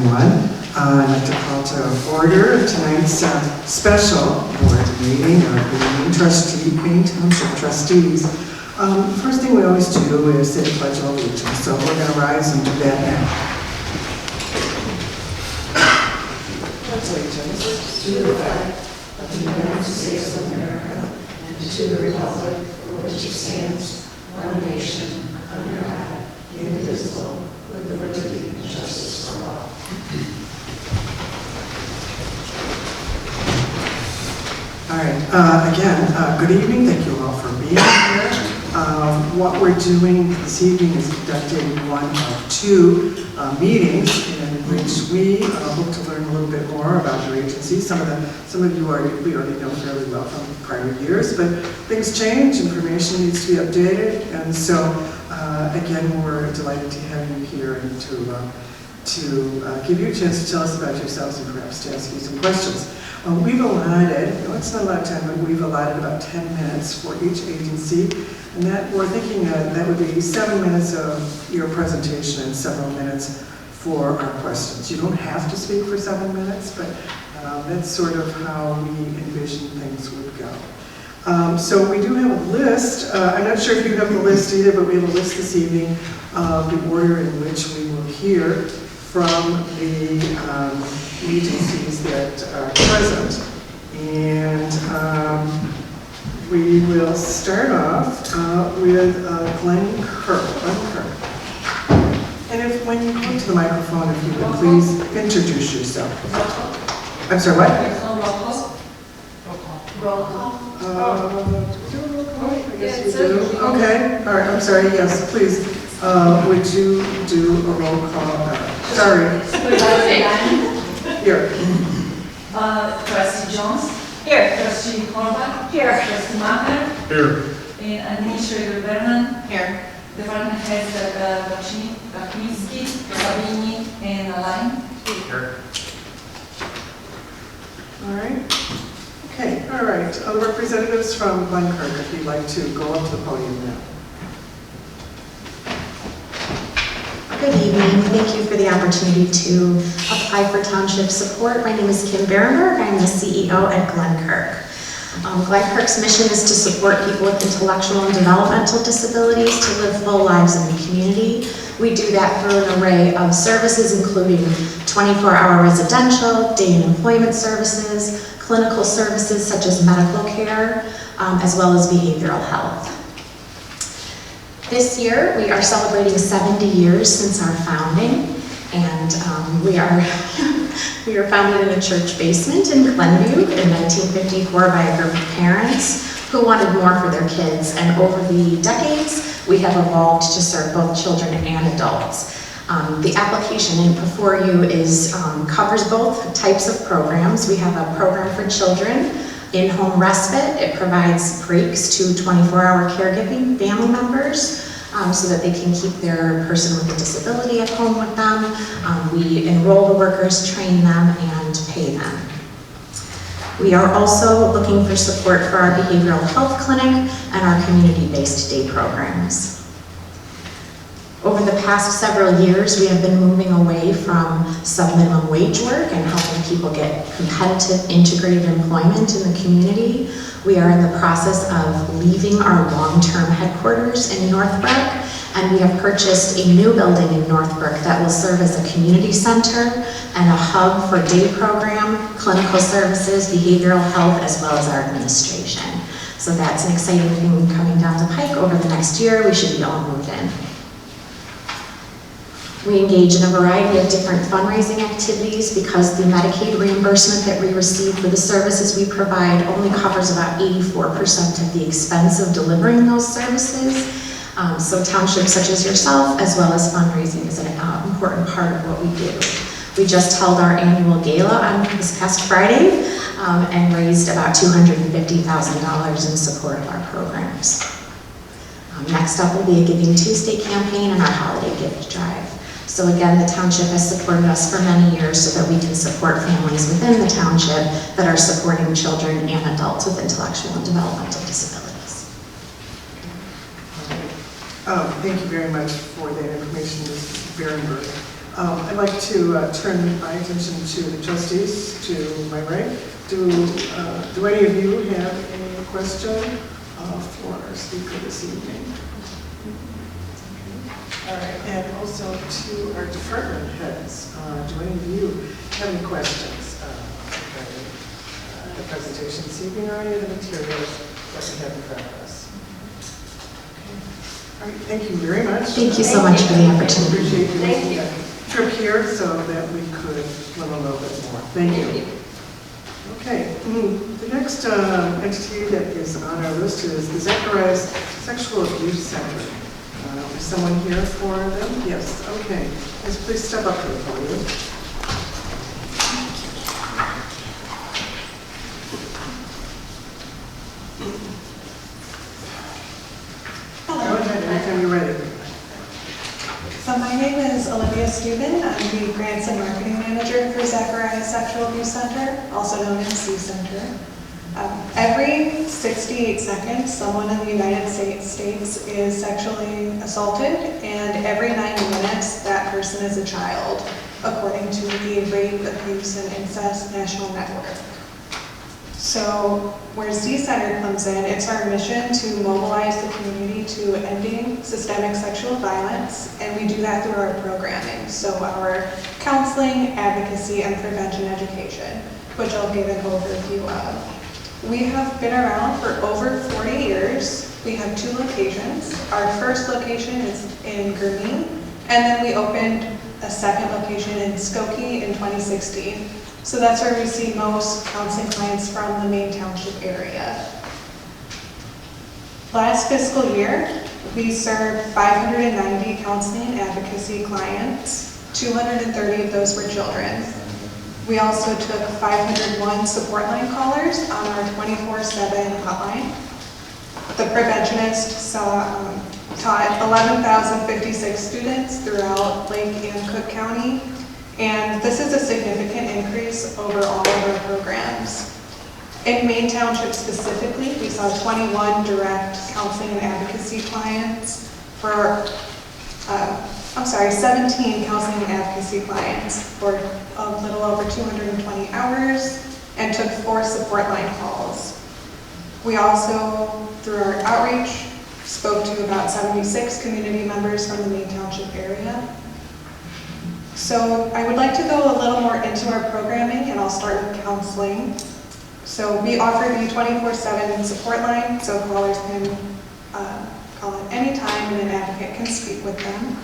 everyone. I'd like to call to order tonight's special board meeting of the Maine Township trustees. First thing we always do is say the Pledge of Allegiance, so we're going to rise and do that now. Pledge allegiance to the flag of the United States of America and to the republic for which it stands, one nation, under God, indivisible, with liberty and justice for all. All right, again, good evening. Thank you all for being here. What we're doing this evening is conducting one of two meetings in which we hope to learn a little bit more about your agency. Some of you we already know fairly well from prior years, but things change, information needs to be updated, and so again, we're delighted to have you here and to give you a chance to tell us about yourselves and perhaps to ask you some questions. We've allotted, it's not a lot of time, but we've allotted about 10 minutes for each agency, and that we're thinking that would be 7 minutes of your presentation and several minutes for our questions. You don't have to speak for 7 minutes, but that's sort of how we envision things would go. So we do have a list. I'm not sure if you have the list either, but we have a list this evening of the order in which we will hear from the agencies that are present. And we will start off with Glenn Kirk. And when you come to the microphone, if you would please introduce yourself. I'm sorry, what? Roll call. Do we do a roll call? I guess we do. Okay, all right, I'm sorry, yes, please. Would you do a roll call? Sorry. Here. Trustee Jones. Here. Trustee Horvath. Here. Trustee Maher. Here. And Administrator Berman. Here. Department Heads Baczynski, Sabini, and Alain. Here. All right. Okay, all right. The representatives from Glenkirk, if you'd like to go up to the podium now. Good evening. Thank you for the opportunity to apply for township support. My name is Kim Berenberg. I'm the CEO at Glenkirk. Glenkirk's mission is to support people with intellectual and developmental disabilities to live full lives in the community. We do that through an array of services, including 24-hour residential, day and employment services, clinical services such as medical care, as well as behavioral health. This year, we are celebrating 70 years since our founding, and we are founded in a church basement in Glenview in 1954 by a group of parents who wanted more for their kids, and over the decades, we have evolved to serve both children and adults. The application before you covers both types of programs. We have a program for children, in-home respite. It provides breaks to 24-hour caregiving family members so that they can keep their person with a disability at home with them. We enroll the workers, train them, and pay them. We are also looking for support for our behavioral health clinic and our community-based day programs. Over the past several years, we have been moving away from sub-minimum wage work and helping people get competitive, integrated employment in the community. We are in the process of leaving our long-term headquarters in Northbrook, and we have purchased a new building in Northbrook that will serve as a community center and a hub for day program, clinical services, behavioral health, as well as our administration. So that's an exciting thing coming down the pike over the next year. We should be all moved in. We engage in a variety of different fundraising activities because the Medicaid reimbursement that we receive for the services we provide only covers about 84% of the expense of delivering those services. So townships such as yourself, as well as fundraising, is an important part of what we do. We just held our annual gala on this past Friday and raised about $250,000 in support of our programs. Next up will be a Giving Tuesday campaign and our holiday gift drive. So again, the township has supported us for many years so that we can support families within the township that are supporting children and adults with intellectual and developmental disabilities. Thank you very much for that information, Ms. Berenberg. I'd like to turn my attention to the trustees, to my right. Do any of you have any question for our speaker this evening? All right, and also to our department heads. Do any of you have any questions regarding the presentation this evening or any of the materials that we have in front of us? All right, thank you very much. Thank you so much for the opportunity. Appreciate you making the trip here so that we could learn a little bit more. Thank you. Okay, the next entity that is on our list is the Zacharias Sexual Abuse Center. Is someone here for them? Yes, okay. Yes, please step up here for you. Go ahead, anytime you're ready. So my name is Olivia Steuben. I'm the Grants and Marketing Manager for Zacharias Sexual Abuse Center, also known as C Center. Every 68 seconds, someone in the United States is sexually assaulted, and every 90 minutes, that person is a child, according to the Rape, Abuse, and Incest National Network. So where Z Center comes in, it's our mission to mobilize the community to ending systemic sexual violence, and we do that through our programming. So our counseling, advocacy, and prevention education, which I'll give an overview of. We have been around for over 40 years. We have 2 locations. Our first location is in Gurnee, and then we opened a second location in Skokie in 2016. So that's where we see most counseling clients from the Maine Township area. Last fiscal year, we served 590 counseling and advocacy clients. 230 of those were children. We also took 501 support line callers on our 24/7 hotline. The preventionist taught 11,056 students throughout Lake and Cook County, and this is a significant increase over all of our programs. In Maine Township specifically, we saw 21 direct counseling and advocacy clients for 17 counseling and advocacy clients for a little over 220 hours and took 4 support line calls. We also, through our outreach, spoke to about 76 community members from the Maine Township area. So I would like to go a little more into our programming, and I'll start with counseling. So we offer the 24/7 support line, so callers can call at any time and an advocate can speak with them.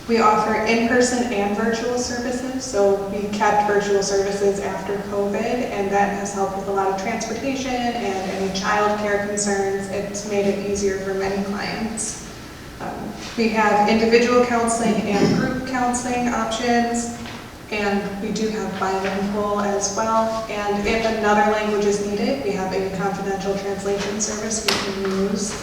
We offer in-person and virtual services, so we kept virtual services after COVID, and that has helped with a lot of transportation and any child care concerns. It's made it easier for many clients. We have individual counseling and group counseling options, and we do have bilingual as well. And if another language is needed, we have a confidential translation service we can use.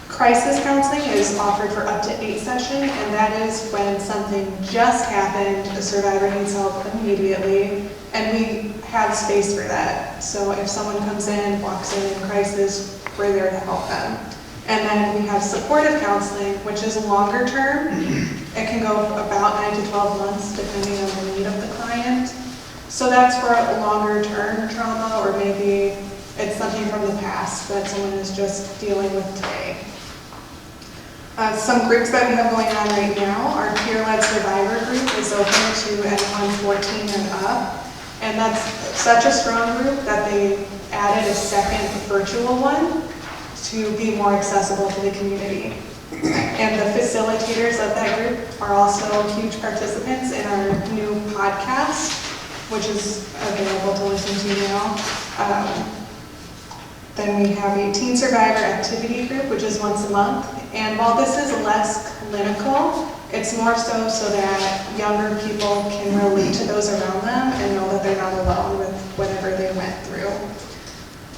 Crisis counseling is offered for up to 8 sessions, and that is when something just happened, the survivor needs help immediately, and we have space for that. So if someone comes in, walks in crisis, we're there to help them. And then we have supportive counseling, which is longer term. It can go about 9 to 12 months, depending on the need of the client. So that's for longer term trauma, or maybe it's something from the past that someone is just dealing with today. Some groups that we have going on right now, our peer-led survivor group is open to anyone 14 and up. And that's such a strong group that they added a second virtual one to be more accessible to the community. And the facilitators of that group are also huge participants in our new podcast, which is available to listen to now. Then we have a teen survivor activity group, which is once a month. And while this is less clinical, it's more so that younger people can relate to those around them and know that they're not alone with whatever they went through.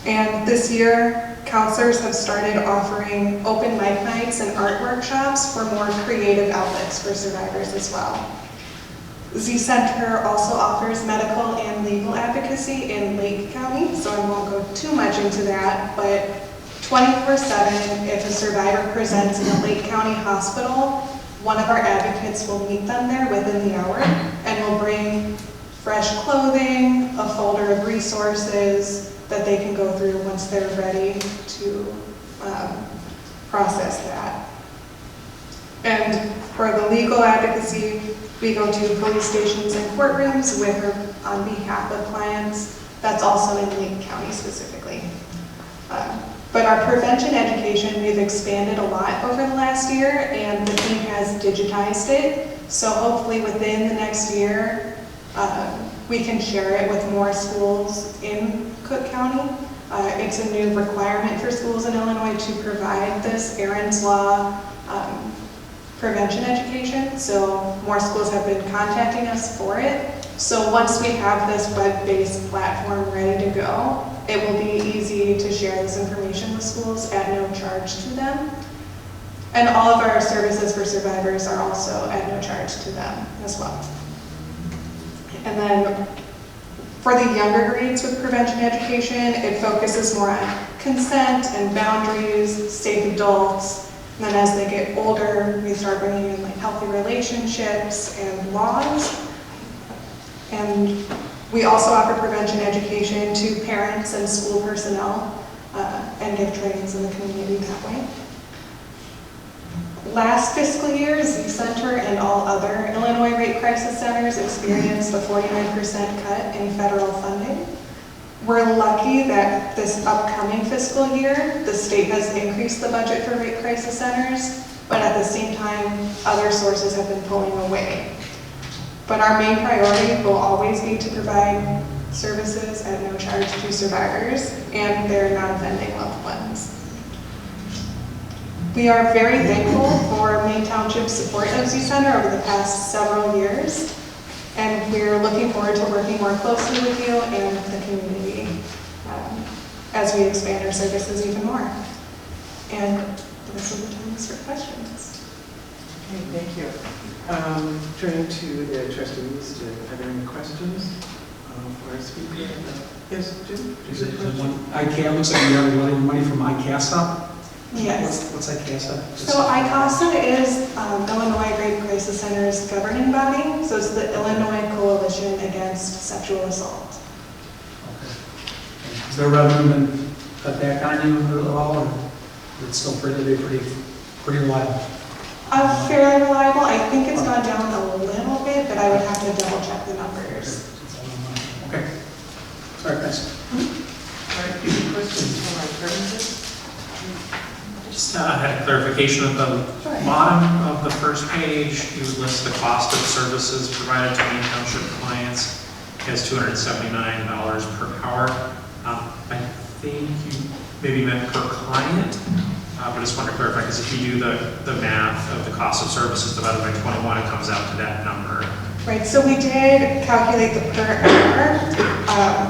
And this year, counselors have started offering open mic nights and art workshops for more creative outlets for survivors as well. Z Center also offers medical and legal advocacy in Lake County, so I won't go too much into that, but 24/7, if a survivor presents in a Lake County hospital, one of our advocates will meet them there within the hour and will bring fresh clothing, a folder of resources that they can go through once they're ready to process that. And for the legal advocacy, we go to police stations and courtrooms with or on behalf of clients. That's also in Lake County specifically. But our prevention education, we've expanded a lot over the last year, and the team has digitized it. So hopefully within the next year, we can share it with more schools in Cook County. It's a new requirement for schools in Illinois to provide this Aaron's Law prevention education. So more schools have been contacting us for it. So once we have this web-based platform ready to go, it will be easy to share this information with schools at no charge to them. And all of our services for survivors are also at no charge to them as well. And then for the younger grades with prevention education, it focuses more on consent and boundaries, safe adults. And then as they get older, we start bringing in like healthy relationships and laws. And we also offer prevention education to parents and school personnel and give trainings in the community that way. Last fiscal year, Z Center and all other Illinois rape crisis centers experienced a 49% cut in federal funding. We're lucky that this upcoming fiscal year, the state has increased the budget for rape crisis centers, but at the same time, other sources have been pulling away. But our main priority will always be to provide services at no charge to survivors and their non-offending loved ones. We are very thankful for Maine Township's support of Z Center over the past several years, and we're looking forward to working more closely with you and the community as we expand our services even more. And the rest of the time is for questions. Okay, thank you. Turning to the trustees, are there any questions for our speaker? Yes, Jim? Is it ICASA? Looks like you have a lot of money from ICASA. Yes. What's ICASA? So ICASA is Illinois Rape Crisis Center's governing body. So it's the Illinois Coalition Against Sexual Assault. Okay. Is there revenue been cut back on you at all, or it's still pretty reliable? Fairly reliable. I think it's gone down a little bit, but I would have to double check the numbers. Okay. Sorry, thanks. All right, any questions from our attorneys? Just had a clarification at the bottom of the first page. You list the cost of services provided to Maine Township clients as $279 per hour. I think you maybe meant per client, but I just wanted to clarify, because if you do the math of the cost of services divided by 21, it comes out to that number. Right, so we did calculate the per hour.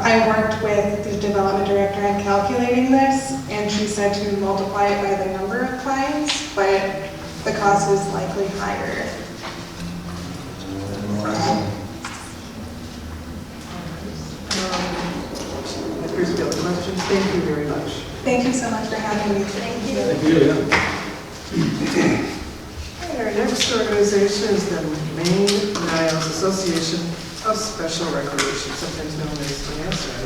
I worked with the development director on calculating this, and she said to multiply it by the number of clients, but the cost is likely higher. That appears to be all the questions. Thank you very much. Thank you so much for having me. Thank you. Thank you. Our next organization is the Maine Niles Association of Special Recreation, sometimes known as MASRA.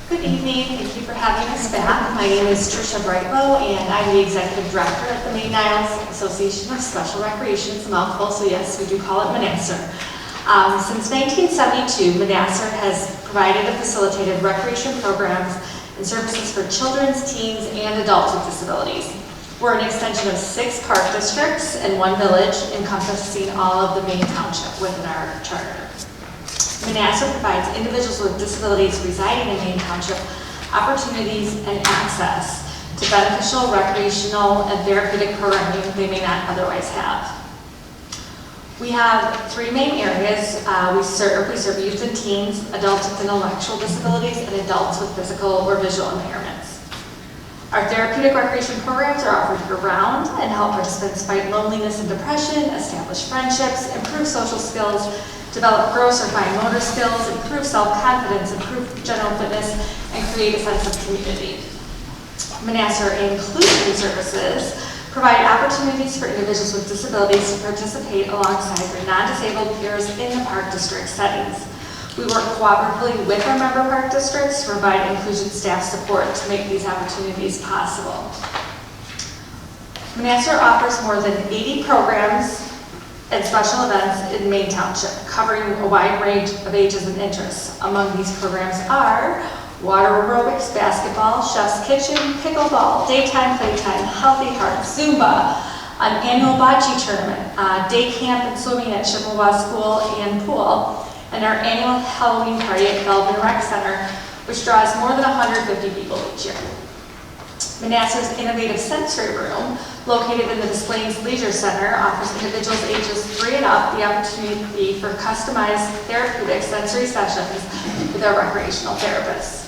Good evening, thank you for having us back. My name is Tricia Brightlow, and I'm the Executive Director at the Maine Niles Association of Special Recreation. It's a mouthful, so yes, we do call it MNASR. Since 1972, MNASR has provided and facilitated recreation programs and services for children's, teens, and adults with disabilities. We're an extension of 6 park districts and 1 village, encompassing all of the Maine Township within our charter. MNASR provides individuals with disabilities residing in Maine Township opportunities and access to beneficial, recreational, and therapeutic programming they may not otherwise have. We have 3 main areas. We serve youth and teens, adults with intellectual disabilities, and adults with physical or visual impairments. Our therapeutic recreation programs are offered year-round and help participants fight loneliness and depression, establish friendships, improve social skills, develop gross or fine motor skills, improve self-confidence, improve general fitness, and create a sense of community. Manassas Inclusion Services provide opportunities for individuals with disabilities to participate alongside their non-disabled peers in the park district settings. We work cooperatively with our member park districts to provide inclusion staff support to make these opportunities possible. Manassas offers more than 80 programs and special events in Maine Township, covering a wide range of ages and interests. Among these programs are water aerobics, basketball, chef's kitchen, pickleball, daytime playtime, healthy hearts, Zumba, an annual bocce tournament, day camp and swimming at Chippewa School and Pool, and our annual Halloween party at Belvin Rec Center, which draws more than 150 people each year. Manassas Innovative Sensory Room, located in the Des Plaines Leisure Center, offers individuals ages 3 and up the opportunity for customized therapeutic sensory sessions with our recreational therapists.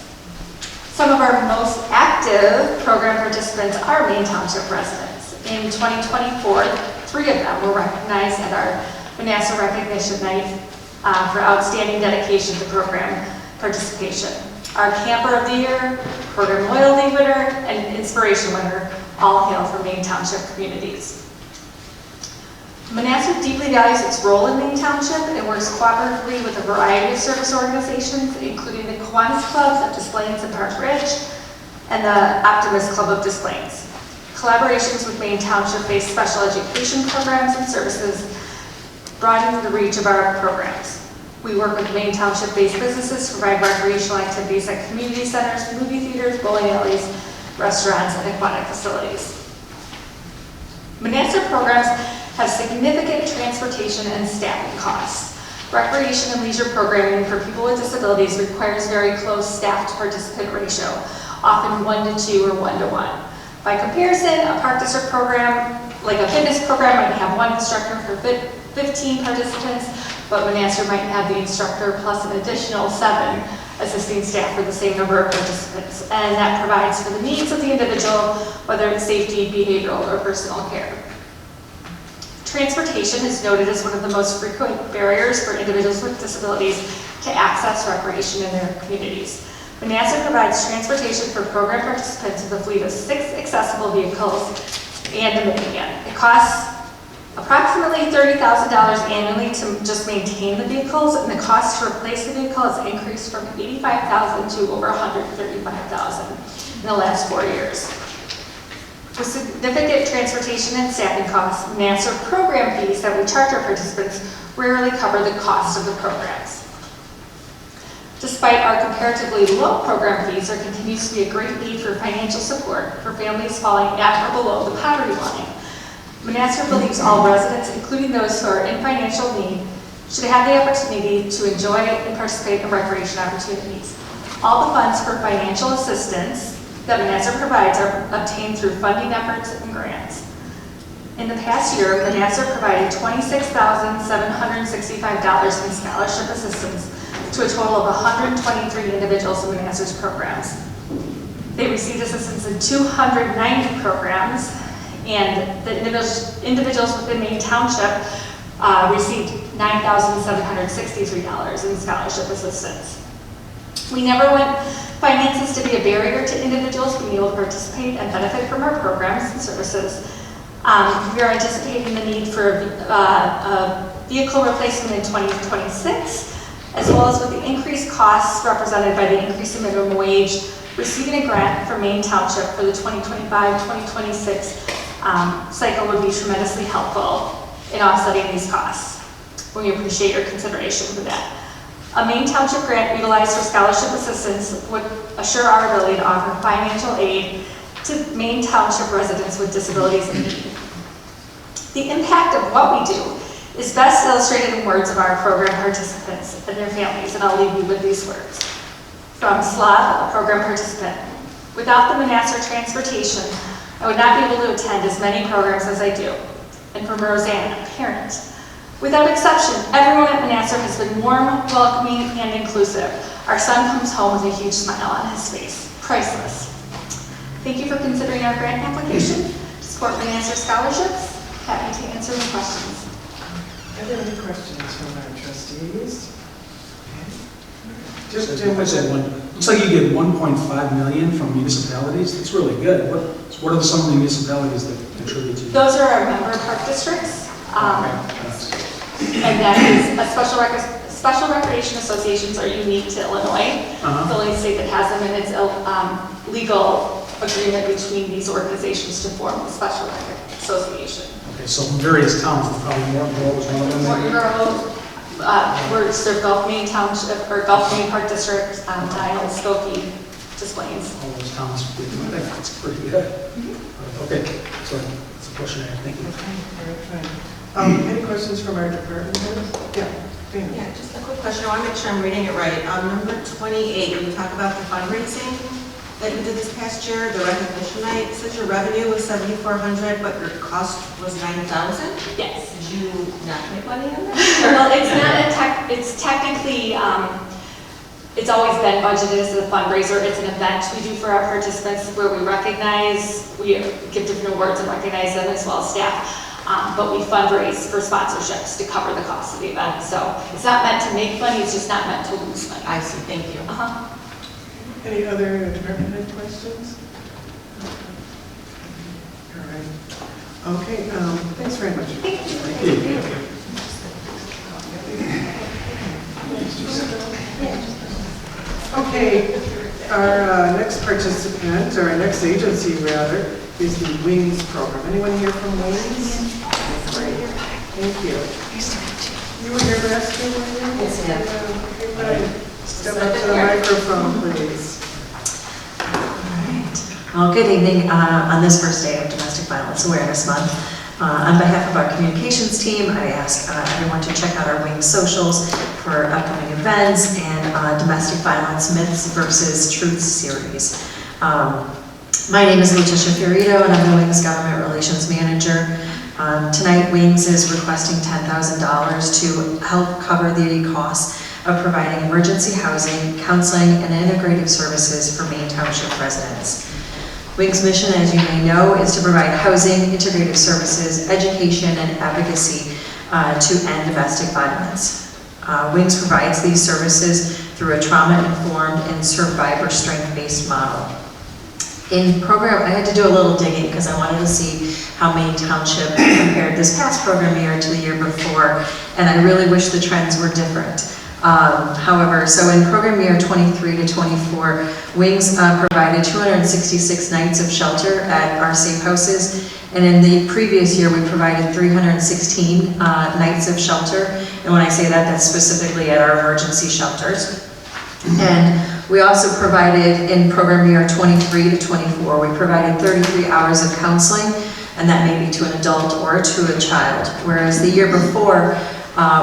Some of our most active program participants are Maine Township residents. In 2024, 3 of them were recognized at our Manassas Recognition Night for outstanding dedication to program participation. Our Camper of the Year, Program Loyalty winner, and Inspiration winner all hail from Maine Township communities. Manassas deeply values its role in Maine Township and works cooperatively with a variety of service organizations, including the Kiwanis Clubs of Des Plaines and Park Ridge and the Optimist Club of Des Plaines. Collaborations with Maine Township-based special education programs and services broaden the reach of our programs. We work with Maine Township-based businesses to provide recreational activities at community centers, movie theaters, bowling alleys, restaurants, and aquatic facilities. Manassas programs have significant transportation and staffing costs. Recreation and leisure programming for people with disabilities requires very close staff-to-participant ratio, often 1:2 or 1:1. By comparison, a park district program, like a fitness program, might have 1 instructor for 15 participants, but Manassas might have the instructor plus an additional 7 assisting staff for the same number of participants, and that provides for the needs of the individual, whether it's safety, behavioral, or personal care. Transportation is noted as one of the most frequent barriers for individuals with disabilities to access recreation in their communities. Manassas provides transportation for program participants with a fleet of 6 accessible vehicles and a minivan. It costs approximately $30,000 annually to just maintain the vehicles, and the cost to replace the vehicle has increased from $85,000 to over $135,000 in the last 4 years. With significant transportation and staffing costs, Manassas program fees that we charge our participants rarely cover the cost of the programs. Despite our comparatively low program fees, there continues to be a great need for financial support for families falling at or below the poverty line. Manassas believes all residents, including those who are in financial need, should have the opportunity to enjoy and participate in recreation opportunities. All the funds for financial assistance that Manassas provides are obtained through funding efforts and grants. In the past year, Manassas provided $26,765 in scholarship assistance to a total of 123 individuals in Manassas programs. They received assistance in 290 programs, and the individuals within Maine Township received $9,763 in scholarship assistance. We never want finances to be a barrier to individuals being able to participate and benefit from our programs and services. We are anticipating the need for a vehicle replacement in 2026, as well as with the increased costs represented by the increase in minimum wage. Receiving a grant from Maine Township for the 2025-2026 cycle would be tremendously helpful in offsetting these costs. We appreciate your consideration for that. A Maine Township grant utilized for scholarship assistance would assure our ability to offer financial aid to Maine Township residents with disabilities in need. The impact of what we do is best illustrated in words of our program participants and their families, and I'll leave you with these words. From Slav, a program participant: without the Manassas transportation, I would not be able to attend as many programs as I do. And from Roseanne, a parent: without exception, everyone at Manassas has been warm, welcoming, and inclusive. Our son comes home with a huge smile on his face. Priceless. Thank you for considering our grant application to support Manassas scholarships. Happy to answer any questions. Are there any questions from our trustees? Okay. Just, I said one, looks like you get 1.5 million from municipalities. That's really good. What are some of the municipalities that contribute to? Those are our member park districts. And that is a special recreation associations are unique to Illinois. It's the only state that has them, and it's a legal agreement between these organizations to form a special rec association. Okay, so various towns, probably Morton Grove was one of them. Morton Grove, we're served Gulf Maine Township, or Gulf Maine Park District, Niles, Skokie, Des Plaines. All those towns, I think that's pretty good. Okay, so that's a question I have. Thank you. Any questions from our department heads? Yeah, Dana. Yeah, just a quick question. I want to make sure I'm reading it right. Number 28, when you talk about the fundraising that you did this past year, the recognition night, it says your revenue was $7,400, but your cost was $9,000? Yes. Did you not make money on that? Well, it's not it's technically, it's always been budgeted as a fundraiser. It's an event we do for our participants where we give different awards and recognize them as well as staff. But we fundraise for sponsorships to cover the cost of the event. So it's not meant to make money, it's just not meant to lose money. I see, thank you. Any other department head questions? All right. Okay, thanks very much. Thank you. Okay, our next participant, or our next agency rather, is the WINGS program. Anyone here from WINGS? Great, thank you. You were here last year, were you? Yes, ma'am. Okay, right. Step up to the microphone, please. Well, good evening on this first day of Domestic Violence Awareness Month. On behalf of our communications team, I ask everyone to check out our WINGS socials for upcoming events and Domestic Violence Myths versus Truths series. My name is Leticia Fiorito, and I'm the WINGS Government Relations Manager. Tonight, WINGS is requesting $10,000 to help cover the costs of providing emergency housing, counseling, and integrative services for Maine Township residents. WING's mission, as you may know, is to provide housing, integrative services, education, and advocacy to end domestic violence. WINGS provides these services through a trauma-informed and survivor strength-based model. In program, I had to do a little digging because I wanted to see how Maine Township compared this past program year to the year before, and I really wish the trends were different. However, so in program year 23 to 24, WINGS provided 266 nights of shelter at our safe houses, and in the previous year we provided 316 nights of shelter, and when I say that, that's specifically at our emergency shelters. And we also provided, in program year 23 to 24, we provided 33 hours of counseling, and that may be to an adult or to a child, whereas the year before,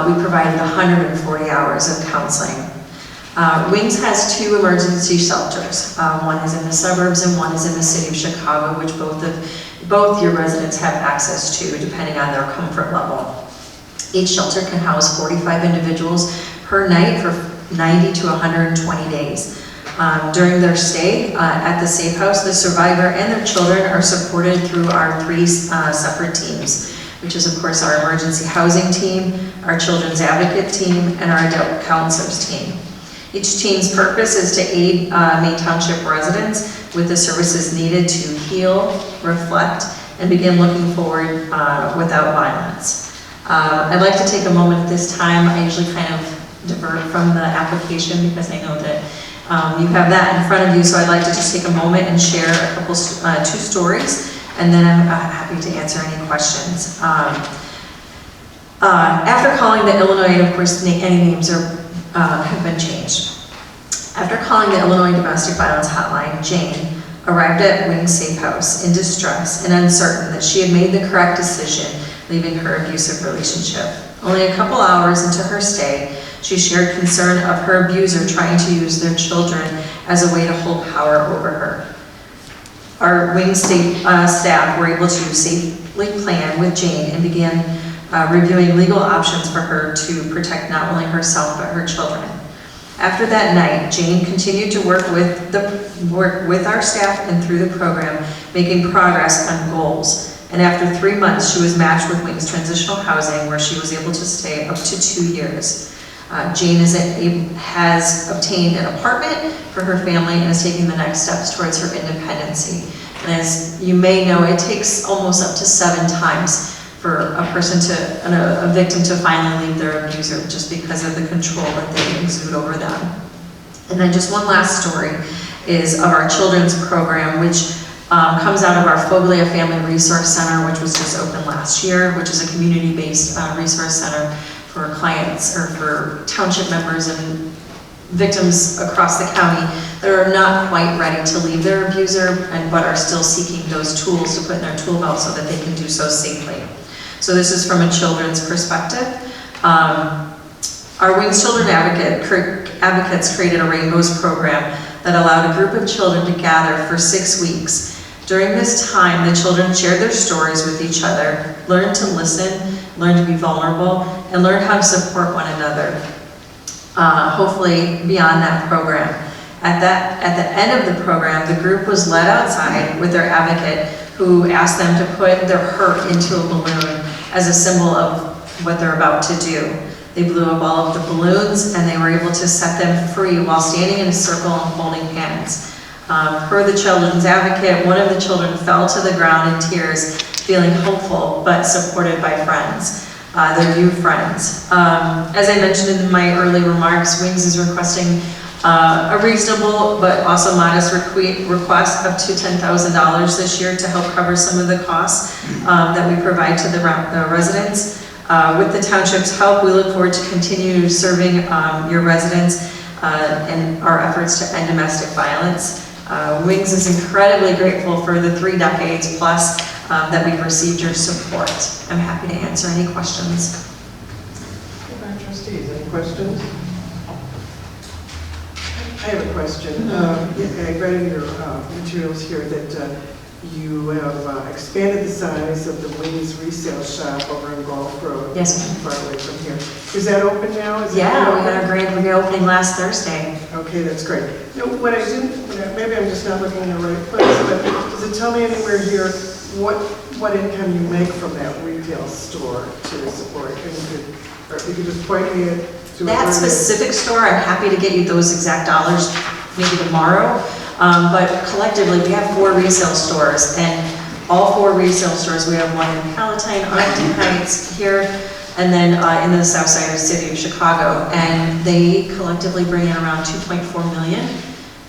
we provided 140 hours of counseling. WINGS has 2 emergency shelters. One is in the suburbs and one is in the city of Chicago, which both your residents have access to, depending on their comfort level. Each shelter can house 45 individuals per night for 90 to 120 days. During their stay at the safe house, the survivor and their children are supported through our 3 separate teams, which is of course our emergency housing team, our children's advocate team, and our adult counselors team. Each team's purpose is to aid Maine Township residents with the services needed to heal, reflect, and begin looking forward without violence. I'd like to take a moment at this time. I usually kind of divert from the application because I know that you have that in front of you, so I'd like to just take a moment and share a couple, 2 stories, and then I'm happy to answer any questions. After calling the Illinois, and of course any names have been changed. After calling the Illinois Domestic Violence Hotline, Jane arrived at WINGS Safe House in distress and uncertain that she had made the correct decision leaving her abusive relationship. Only a couple hours into her stay, she shared concern of her abuser trying to use their children as a way to hold power over her. Our WINGS staff were able to safely plan with Jane and began reviewing legal options for her to protect not only herself but her children. After that night, Jane continued to work with our staff and through the program, making progress on goals. And after 3 months, she was matched with WINGS Transitional Housing, where she was able to stay up to 2 years. Jane has obtained an apartment for her family and is taking the next steps towards her independency. And as you may know, it takes almost up to 7 times for a victim to finally leave their abuser, just because of the control that they exude over them. And then just one last story is of our children's program, which comes out of our Foglia Family Resource Center, which was just opened last year, which is a community-based resource center for clients or for township members and victims across the county that are not quite ready to leave their abuser but are still seeking those tools to put in their tool belt so that they can do so safely. So this is from a children's perspective. Our Wings Children Advocates created a Rainbows program that allowed a group of children to gather for 6 weeks. During this time, the children shared their stories with each other, learned to listen, learned to be vulnerable, and learned how to support one another. Hopefully beyond that program. At the end of the program, the group was led outside with their advocate, who asked them to put their hurt into a balloon as a symbol of what they're about to do. They blew up all of the balloons and they were able to set them free while standing in a circle and holding hands. Per the children's advocate, one of the children fell to the ground in tears, feeling hopeful but supported by friends, their new friends. As I mentioned in my early remarks, Wings is requesting a reasonable but also modest request up to $10,000 this year to help cover some of the costs that we provide to the residents. With the township's help, we look forward to continue serving your residents and our efforts to end domestic violence. Wings is incredibly grateful for the 3 decades plus that we've received your support. I'm happy to answer any questions. Trustees, any questions? I have a question. I read in your materials here that you have expanded the size of the Wings resale shop over in Gulf Road. Yes, ma'am. Far away from here. Is that open now? Yeah, we had our grand reopening last Thursday. Okay, that's great. No, what I didn't, maybe I'm just not looking in the right place, but does it tell me anywhere here what income you make from that retail store to support? Or if you could just point me to That specific store, I'm happy to get you those exact dollars maybe tomorrow. But collectively, we have 4 resale stores, and all 4 resale stores, we have one in Palatine, Arlington Heights, here, and then in the south side of the city of Chicago. And they collectively bring in around $2.4 million,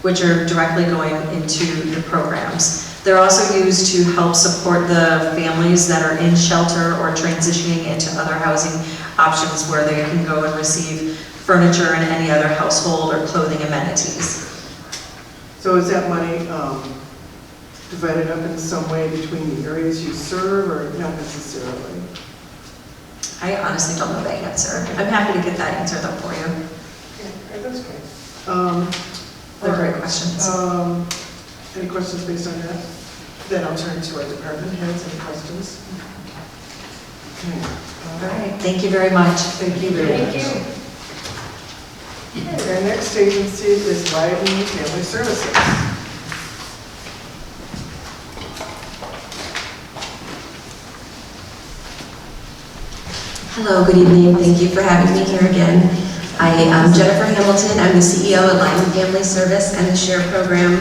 which are directly going into the programs. They're also used to help support the families that are in shelter or transitioning into other housing options where they can go and receive furniture and any other household or clothing amenities. So is that money divided up in some way between the areas you serve, or not necessarily? I honestly don't know that answer. I'm happy to get that answer though for you. Okay, that's great. They're great questions. Any questions based on that? Then I'll turn to our department heads. Any questions? Okay. All right, thank you very much. Thank you very much. Thank you. Okay, our next agency is Maine Family Services. Hello, good evening. Thank you for having me here again. I am Jennifer Hamilton. I'm the CEO at Maine Family Service and the SHARE program.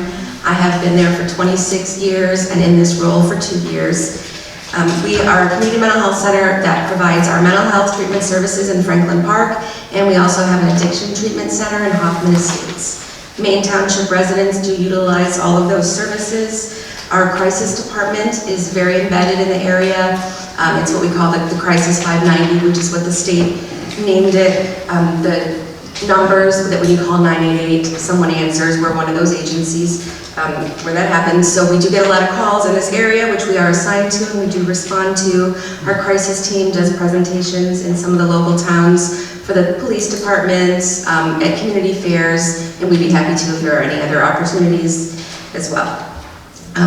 I have been there for 26 years and in this role for 2 years. We are a community mental health center that provides our mental health treatment services in Franklin Park, and we also have an addiction treatment center in Hoffman Estates. Maine Township residents do utilize all of those services. Our crisis department is very embedded in the area. It's what we call the Crisis 590, which is what the state named it. The numbers that when you call 988, someone answers. We're one of those agencies where that happens. So we do get a lot of calls in this area, which we are assigned to and we do respond to. Our crisis team does presentations in some of the local towns for the police departments, at community fairs, and we'd be happy to if there are any other opportunities as well.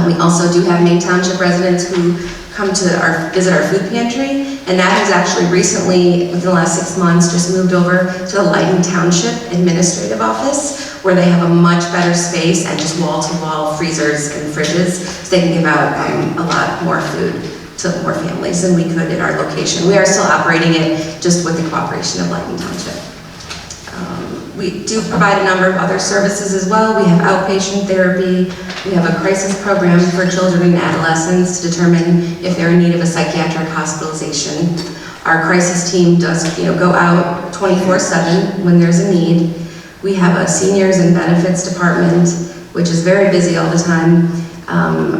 We also do have Maine Township residents who come to visit our food pantry, and that has actually recently, within the last 6 months, just moved over to the Maine Township Administrative Office, where they have a much better space and just wall-to-wall freezers and fridges, so they can give out a lot more food to more families than we could at our location. We are still operating it just with the cooperation of Maine Township. We do provide a number of other services as well. We have outpatient therapy. We have a crisis program for children and adolescents to determine if they're in need of a psychiatric hospitalization. Our crisis team does, go out 24/7 when there's a need. We have a seniors and benefits department, which is very busy all the time.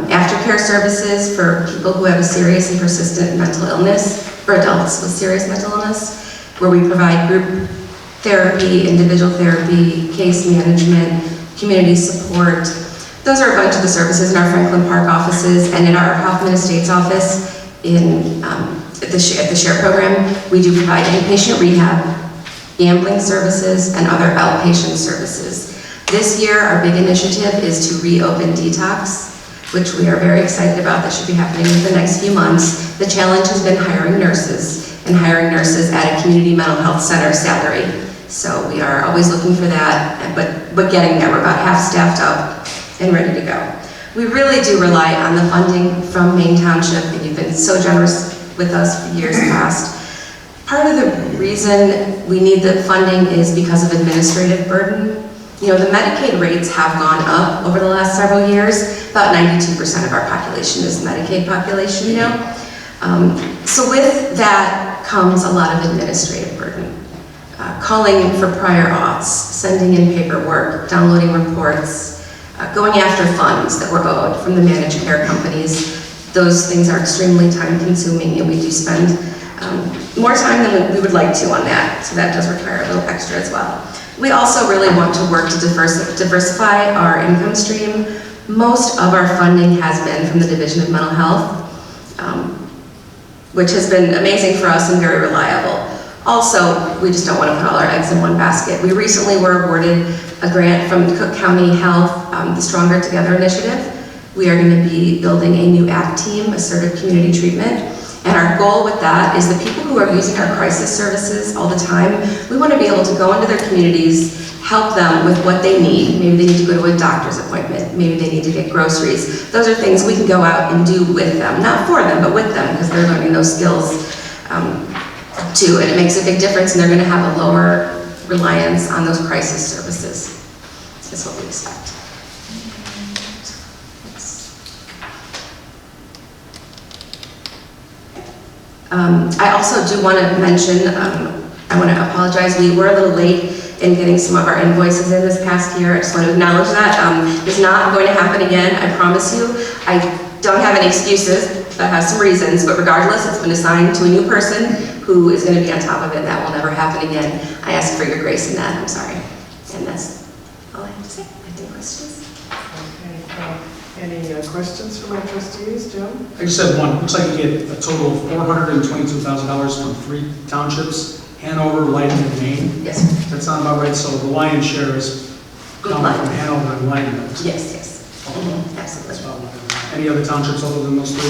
Aftercare services for people who have a serious and persistent mental illness, for adults with serious mental illness, where we provide group therapy, individual therapy, case management, community support. Those are a bunch of the services in our Franklin Park offices, and in our Hoffman Estates office at the SHARE program, we do provide inpatient rehab, gambling services, and other outpatient services. This year, our big initiative is to reopen detox, which we are very excited about. That should be happening in the next few months. The challenge has been hiring nurses, and hiring nurses at a community mental health center salary. So we are always looking for that, but getting there. We're about half staffed up and ready to go. We really do rely on the funding from Maine Township, and you've been so generous with us for years past. Part of the reason we need the funding is because of administrative burden. The Medicaid rates have gone up over the last several years. About 92% of our population is Medicaid population now. So with that comes a lot of administrative burden. Calling for prior auths, sending in paperwork, downloading reports, going after funds that were owed from the managed care companies. Those things are extremely time consuming, and we do spend more time than we would like to on that. So that does require a little extra as well. We also really want to work to diversify our income stream. Most of our funding has been from the Division of Mental Health, which has been amazing for us and very reliable. Also, we just don't want to put all our eggs in one basket. We recently were awarded a grant from Cook County Health, the Stronger Together initiative. We are going to be building a new ACT team, Assertive Community Treatment. And our goal with that is the people who are using our crisis services all the time, we want to be able to go into their communities, help them with what they need. Maybe they need to go to a doctor's appointment. Maybe they need to get groceries. Those are things we can go out and do with them. Not for them, but with them, because they're learning those skills too. And it makes a big difference, and they're going to have a lower reliance on those crisis services. That's what we expect. I also do want to mention, I want to apologize, we were a little late in getting some of our invoices in this past year. I just want to acknowledge that. It's not going to happen again, I promise you. I don't have any excuses, but I have some reasons, but regardless, it's been assigned to a new person who is going to be on top of it, and that will never happen again. I ask for your grace in that, I'm sorry. And that's all I have to say. Any questions? Any questions from our trustees, Jim? I just have one. Looks like you get a total of $422,000 from 3 townships, Hanover, Lyden, and Maine. Yes. That sounds about right. So the lion's share is coming from Hanover and Lyden. Yes, yes. Absolutely. That's about right. Any other townships other than those 3?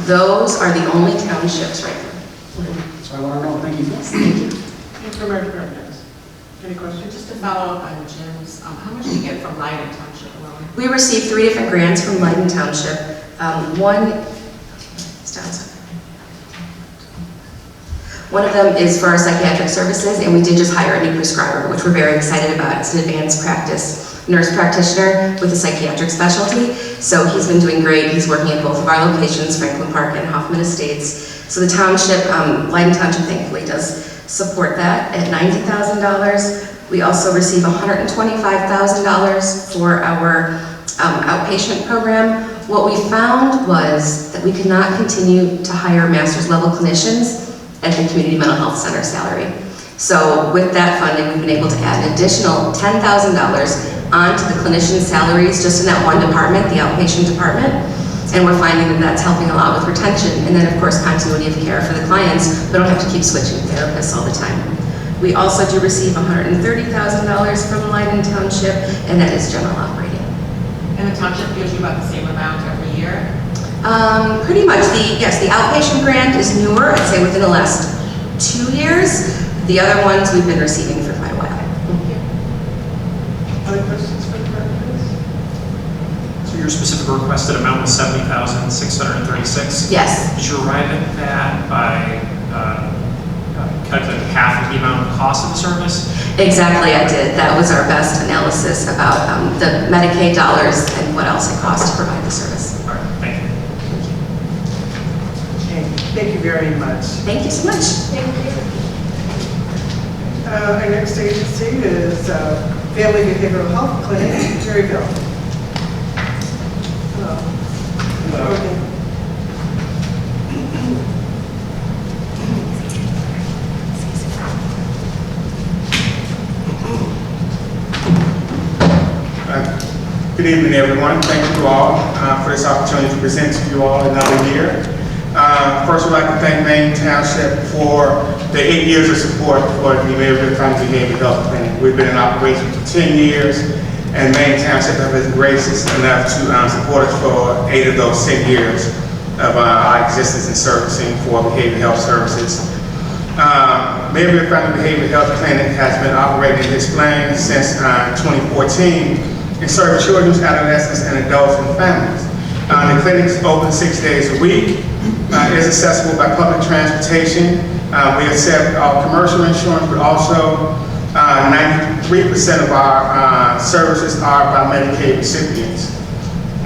Those are the only townships right now. So I want to know. Thank you. Yes, thank you. From our departments. Any questions? Just to follow up on Jim's, how much do you get from Lyden Township alone? We received 3 different grants from Lyden Township. One of them is for our psychiatric services, and we did just hire a new prescriber, which we're very excited about. It's an advanced practice nurse practitioner with a psychiatric specialty. So he's been doing great. He's working at both of our locations, Franklin Park and Hoffman Estates. So the township, Lyden Township thankfully does support that at $90,000. We also receive $125,000 for our outpatient program. What we found was that we could not continue to hire master's level clinicians at the Community Mental Health Center salary. So with that funding, we've been able to add an additional $10,000 onto the clinician salaries just in that one department, the outpatient department. And we're finding that that's helping a lot with retention. And then of course, continuity of care for the clients. We don't have to keep switching therapists all the time. We also do receive $130,000 from Lyden Township, and that is general operating. And the township gives you about the same amount every year? Pretty much. The outpatient grant is newer, I'd say within the last 2 years. The other ones we've been receiving for quite a while. Other questions for the departments? So your specific requested amount was $70,636? Yes. Did you arrive at that by calculating half of the amount of the cost of the service? Exactly, I did. That was our best analysis about the Medicaid dollars and what else it costs to provide the service. All right, thank you. Okay, thank you very much. Thank you so much. Our next agency is Family Behavioral Health Clinic in Terryville. Hello. Good evening, everyone. Thank you all for this opportunity to present to you all another year. First, I'd like to thank Maine Township for the 8 years of support for the American Family Behavioral Health Clinic. We've been in operation for 10 years, and Maine Township has been gracious enough to support us for 8 of those 10 years of our existence and servicing for behavioral health services. Mayberry Family Behavioral Health Clinic has been operating and displaying since 2014 and serve children, adolescents, and adults and families. The clinic is open 6 days a week. It is accessible by public transportation. We accept all commercial insurance, but also 93% of our services are by Medicaid recipients.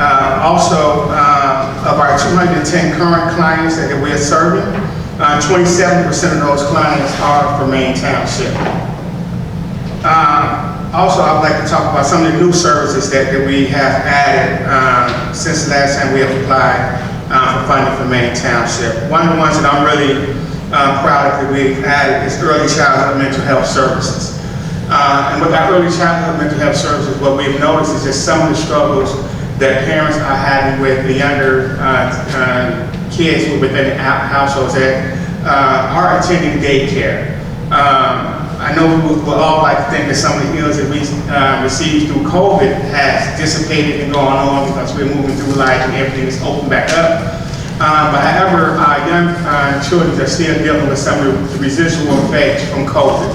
Also, of our 210 current clients that we are serving, 27% of those clients are from Maine Township. Also, I'd like to talk about some of the new services that we have added since the last time we have applied for funding for Maine Township. One of the ones that I'm really proud of that we've added is early childhood mental health services. And with our early childhood mental health services, what we've noticed is that some of the struggles that parents are having with the younger kids within the households that are attending daycare. I know we would all like to think that some of the ills that we received through COVID has dissipated and gone on because we're moving through life and everything is open back up. But however, our young children are still dealing with some of the residual effects from COVID.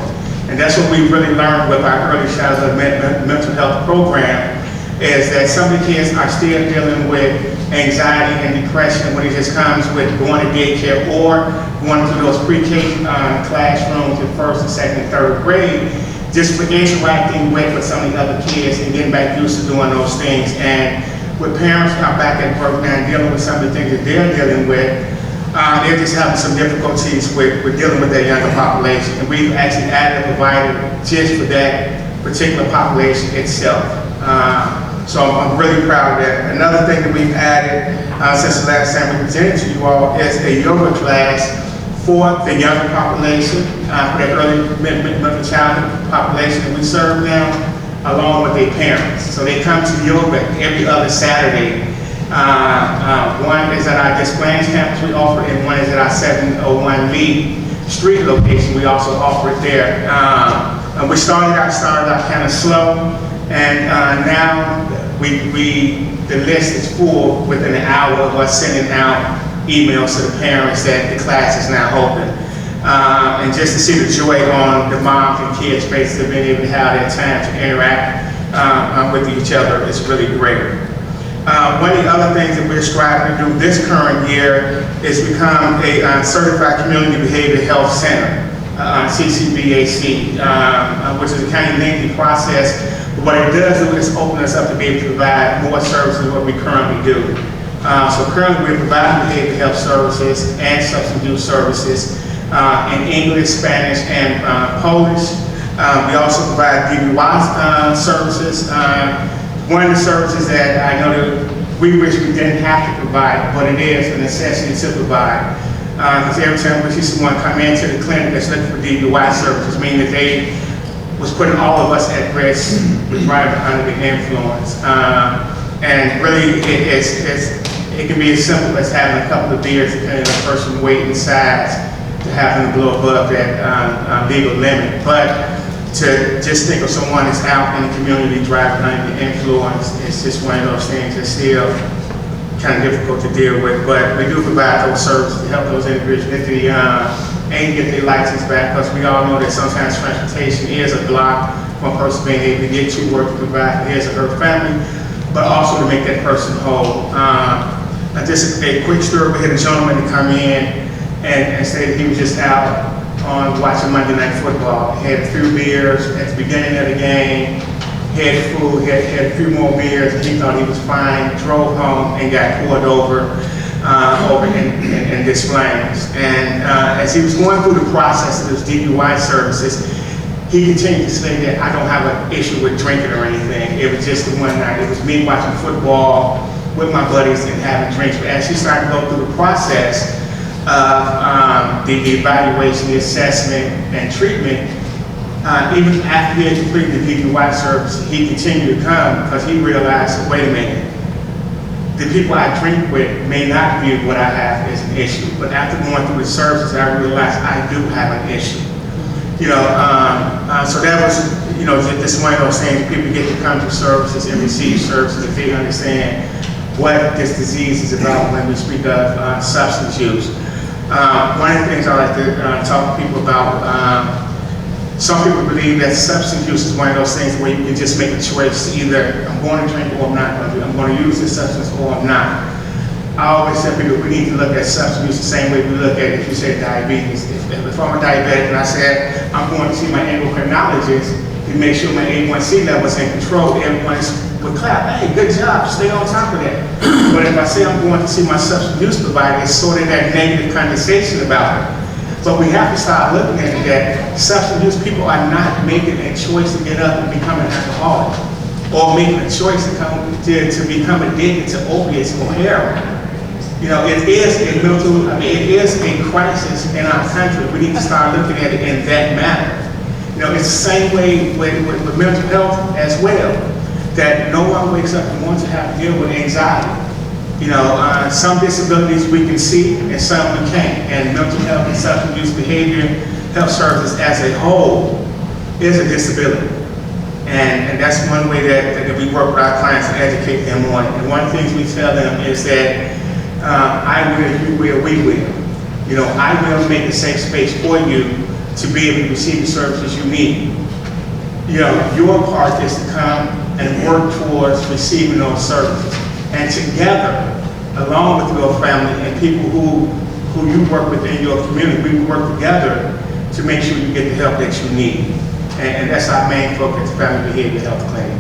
And that's what we really learned with our early childhood mental health program, is that some of the kids are still dealing with anxiety and depression when it just comes with going to daycare or going to those pre-K classrooms in first and second and third grade, just for interacting with some of the other kids and getting back used to doing those things. And with parents are back at work now dealing with some of the things that they're dealing with, they're just having some difficulties with dealing with their younger population. And we've actually added a provider just for that particular population itself. So I'm really proud of that. Another thing that we've added since the last time we presented to you all is a yoga class for the younger population, for that early mental childhood population that we serve now, along with their parents. So they come to yoga every other Saturday. One is at our Des Plaines campus we offer, and one is at our 701 Lee Street location. We also offer it there. And we started out kind of slow. And now the list is full within an hour of us sending out emails to the parents that the class is now open. And just to see the joy on the moms and kids' faces of being able to have that time to interact with each other is really great. One of the other things that we're striving to do this current year is become a certified community behavioral health center, CCBAC, which is a kind of lengthy process. But what it does is open us up to be able to provide more services than what we currently do. So currently we're providing behavioral health services and substance abuse services in English, Spanish, and Polish. We also provide DUI services. One of the services that I know that we wish we didn't have to provide, but it is a necessity to provide. Because every time we see someone come into the clinic that's looking for DUI services, meaning that they was putting all of us at risk with driving under the influence. And really, it can be as simple as having a couple of beers, depending on the person's weight and size, to having to blow above that legal limit. But to just think of someone that's out in the community driving under the influence, it's just one of those things that's still kind of difficult to deal with. But we do provide those services to help those individuals get their license back, because we all know that sometimes transportation is a block for a person being able to get to work to provide for his or her family, but also to make that person whole. Just a quick story, we had a gentleman to come in and say that he was just out on watching Monday Night Football. Had a few beers at the beginning of the game, had food, had a few more beers, and he thought he was fine, drove home and got pulled over in Des Plaines. And as he was going through the process of his DUI services, he continued to say that I don't have an issue with drinking or anything. It was just the one night. It was me watching football with my buddies and having drinks. But as he started to go through the process of the evaluation, the assessment, and treatment, even after he had completed the DUI service, he continued to come because he realized, wait a minute, the people I drink with may not view what I have as an issue, but after going through the services, I realized I do have an issue. So that was, just one of those things. People get to come to services and receive services if they understand what this disease is about when we speak of substance use. One of the things I like to talk to people about, some people believe that substance use is one of those things where you can just make a choice. Either I'm going to drink or I'm not going to. I'm going to use this substance or I'm not. I always tell people we need to look at substance use the same way we look at, if you say diabetes. If I'm a diabetic and I said I'm going to see my endocrinologist to make sure my A1C level is in control, everyone would clap. Hey, good job, stay on top of that. But if I say I'm going to see my substance use provider, it's sort of that negative connotation about it. But we have to start looking at it that substance use people are not making a choice to get up and become an alcoholic, or making a choice to become addicted to opiates or heroin. It is a crisis in our country. We need to start looking at it in that manner. It's the same way with mental health as well, that no one wakes up and wants to have to deal with anxiety. Some disabilities we can see and some we can't. And mental health and substance use behavior health services as a whole is a disability. And that's one way that we work with our clients and educate them on it. And one of the things we tell them is that I will, you will, we will. I will make a safe space for you to be able to receive the services you need. Your part is to come and work towards receiving those services. And together, along with your family and people who you work with in your community, we work together to make sure you get the help that you need. And that's our main focus, Family Behavior Health Clinic.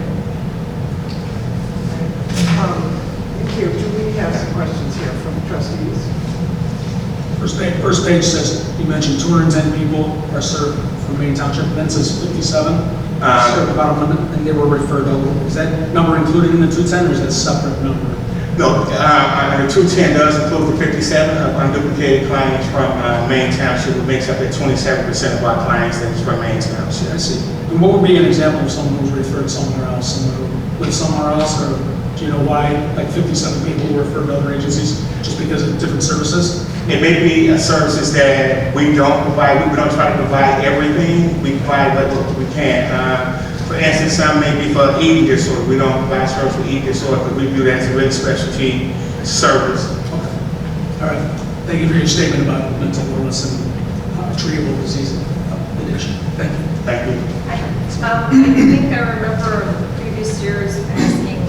Thank you. Do we have some questions here from trustees? First page says, you mentioned 210 people are served from Maine Township, then says 57 served about a minute, and they were referred over. Is that number included in the 210, or is that a separate number? No, the 210 does include the 57 of unduplicated clients from Maine Township, which makes up at 27% of our clients that is from Maine Township. I see. And what would be an example of someone who's referred somewhere else, someone who lives somewhere else, or do you know why, like 57 people were referred to other agencies just because of different services? It may be services that we don't provide. We don't try to provide everything. We provide what we can. For instance, some may be for eating disorder. We don't provide service for eating disorder because we view that as a really specialty service. Okay. All right. Thank you for your statement about mental illness and treatable disease addiction. Thank you. Thank you. I think I remember the previous years asking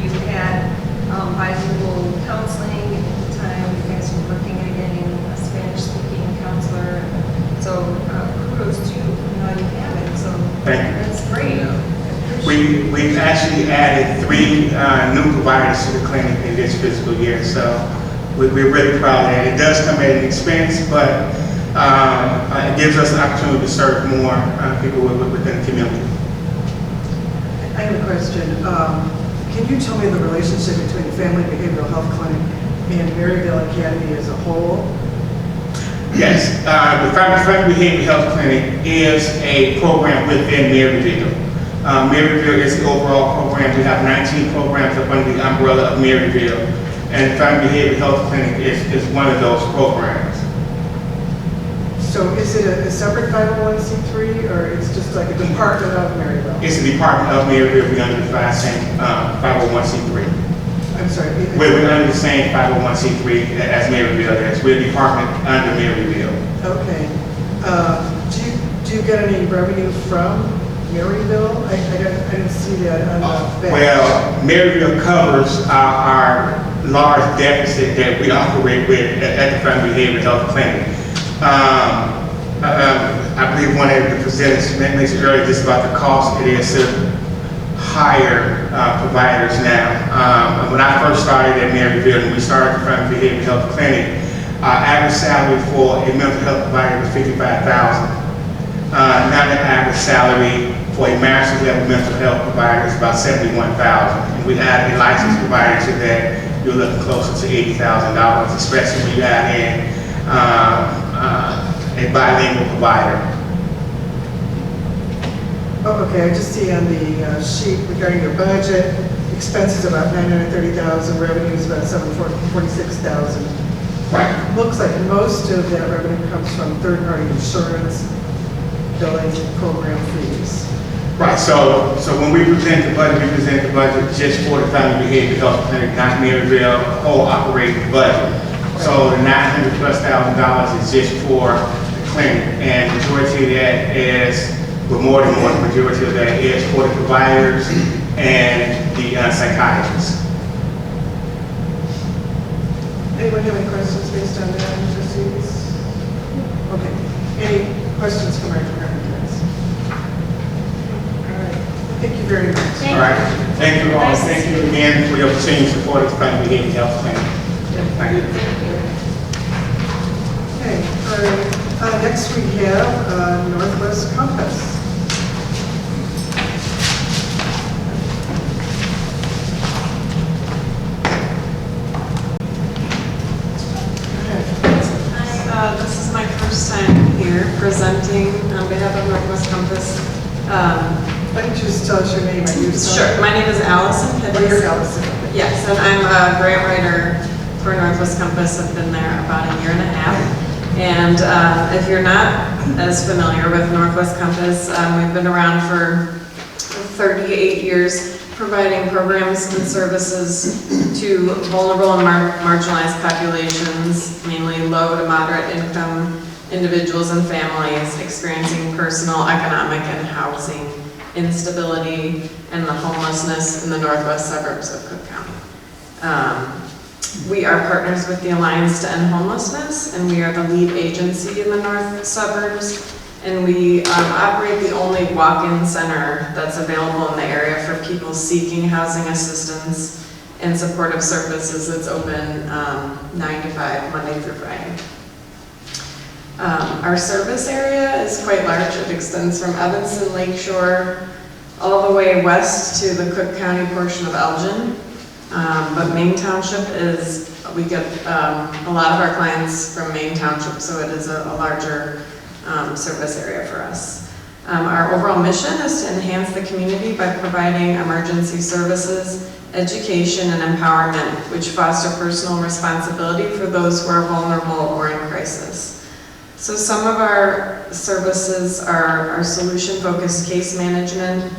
if you had bilingual counseling. At the time, you guys were working on getting a Spanish-speaking counselor. So kudos to you. You have it. So that's great. We've actually added 3 new providers to the clinic in this fiscal year. So we're really proud of that. It does come at an expense, but it gives us an opportunity to serve more people within the community. I have a question. Can you tell me the relationship between the Family Behavioral Health Clinic and Maryville Academy as a whole? Yes, the Family Behavioral Health Clinic is a program within Maryville. Maryville is the overall program. We have 19 programs up under the umbrella of Maryville, and Family Behavioral Health Clinic is one of those programs. So is it a separate 501c3, or it's just like a department of Maryville? It's a department of Maryville. We're under the same 501c3. I'm sorry. We're under the same 501c3 as Maryville is. We're a department under Maryville. Okay. Do you get any revenue from Maryville? I didn't see that on the back. Well, Maryville covers our large deficit that we operate with at the Family Behavioral Health Clinic. I believe one of the presenters mentioned earlier just about the cost it is to hire providers now. When I first started at Maryville and we started the Family Behavioral Health Clinic, our average salary for a mental health provider was $55,000. Now the average salary for a master's level mental health provider is about $71,000. And we add a licensed provider to that, you're looking closer to $80,000, especially when you add in a bilingual provider. Oh, okay, I just see on the sheet regarding your budget, expenses about $930,000, revenues about $746,000. Right. Looks like most of that revenue comes from third-party insurance, billing, program fees. Right, so when we present the budget just for the Family Behavioral Health Clinic, not Maryville, whole operating budget. So the $900,000+ is just for the clinic, and the majority of that is, but more than one, the majority of that is for the providers and the psychiatrists. Anyone have any questions based on that, trustees? Okay, any questions from our department heads? All right, thank you very much. All right, thank you all, thank you again for your continued support of the Family Behavioral Health Clinic. Thank you. Okay, all right, next we have Northwest Compass. This is my first time here presenting on behalf of Northwest Compass. Why don't you just tell us your name? Sure, my name is Allison Pitters. You're Allison. Okay. Yes, and I'm a grant writer for Northwest Compass. I've been there about a year and a half. And if you're not as familiar with Northwest Compass, we've been around for 38 years providing programs and services to vulnerable and marginalized populations, mainly low to moderate income individuals and families experiencing personal, economic, and housing instability and the homelessness in the northwest suburbs of Cook County. We are partners with the Alliance to End Homelessness, and we are the lead agency in the north suburbs. And we operate the only walk-in center that's available in the area for people seeking housing assistance and supportive services. It's open 9 to 5, Monday through Friday. Our service area is quite large. It extends from Evanston Lakeshore all the way west to the Cook County portion of Elgin. But Maine Township is, we get a lot of our clients from Maine Township, so it is a larger service area for us. Our overall mission is to enhance the community by providing emergency services, education, and empowerment, which foster personal responsibility for those who are vulnerable or in crisis. So some of our services are our solution-focused case management,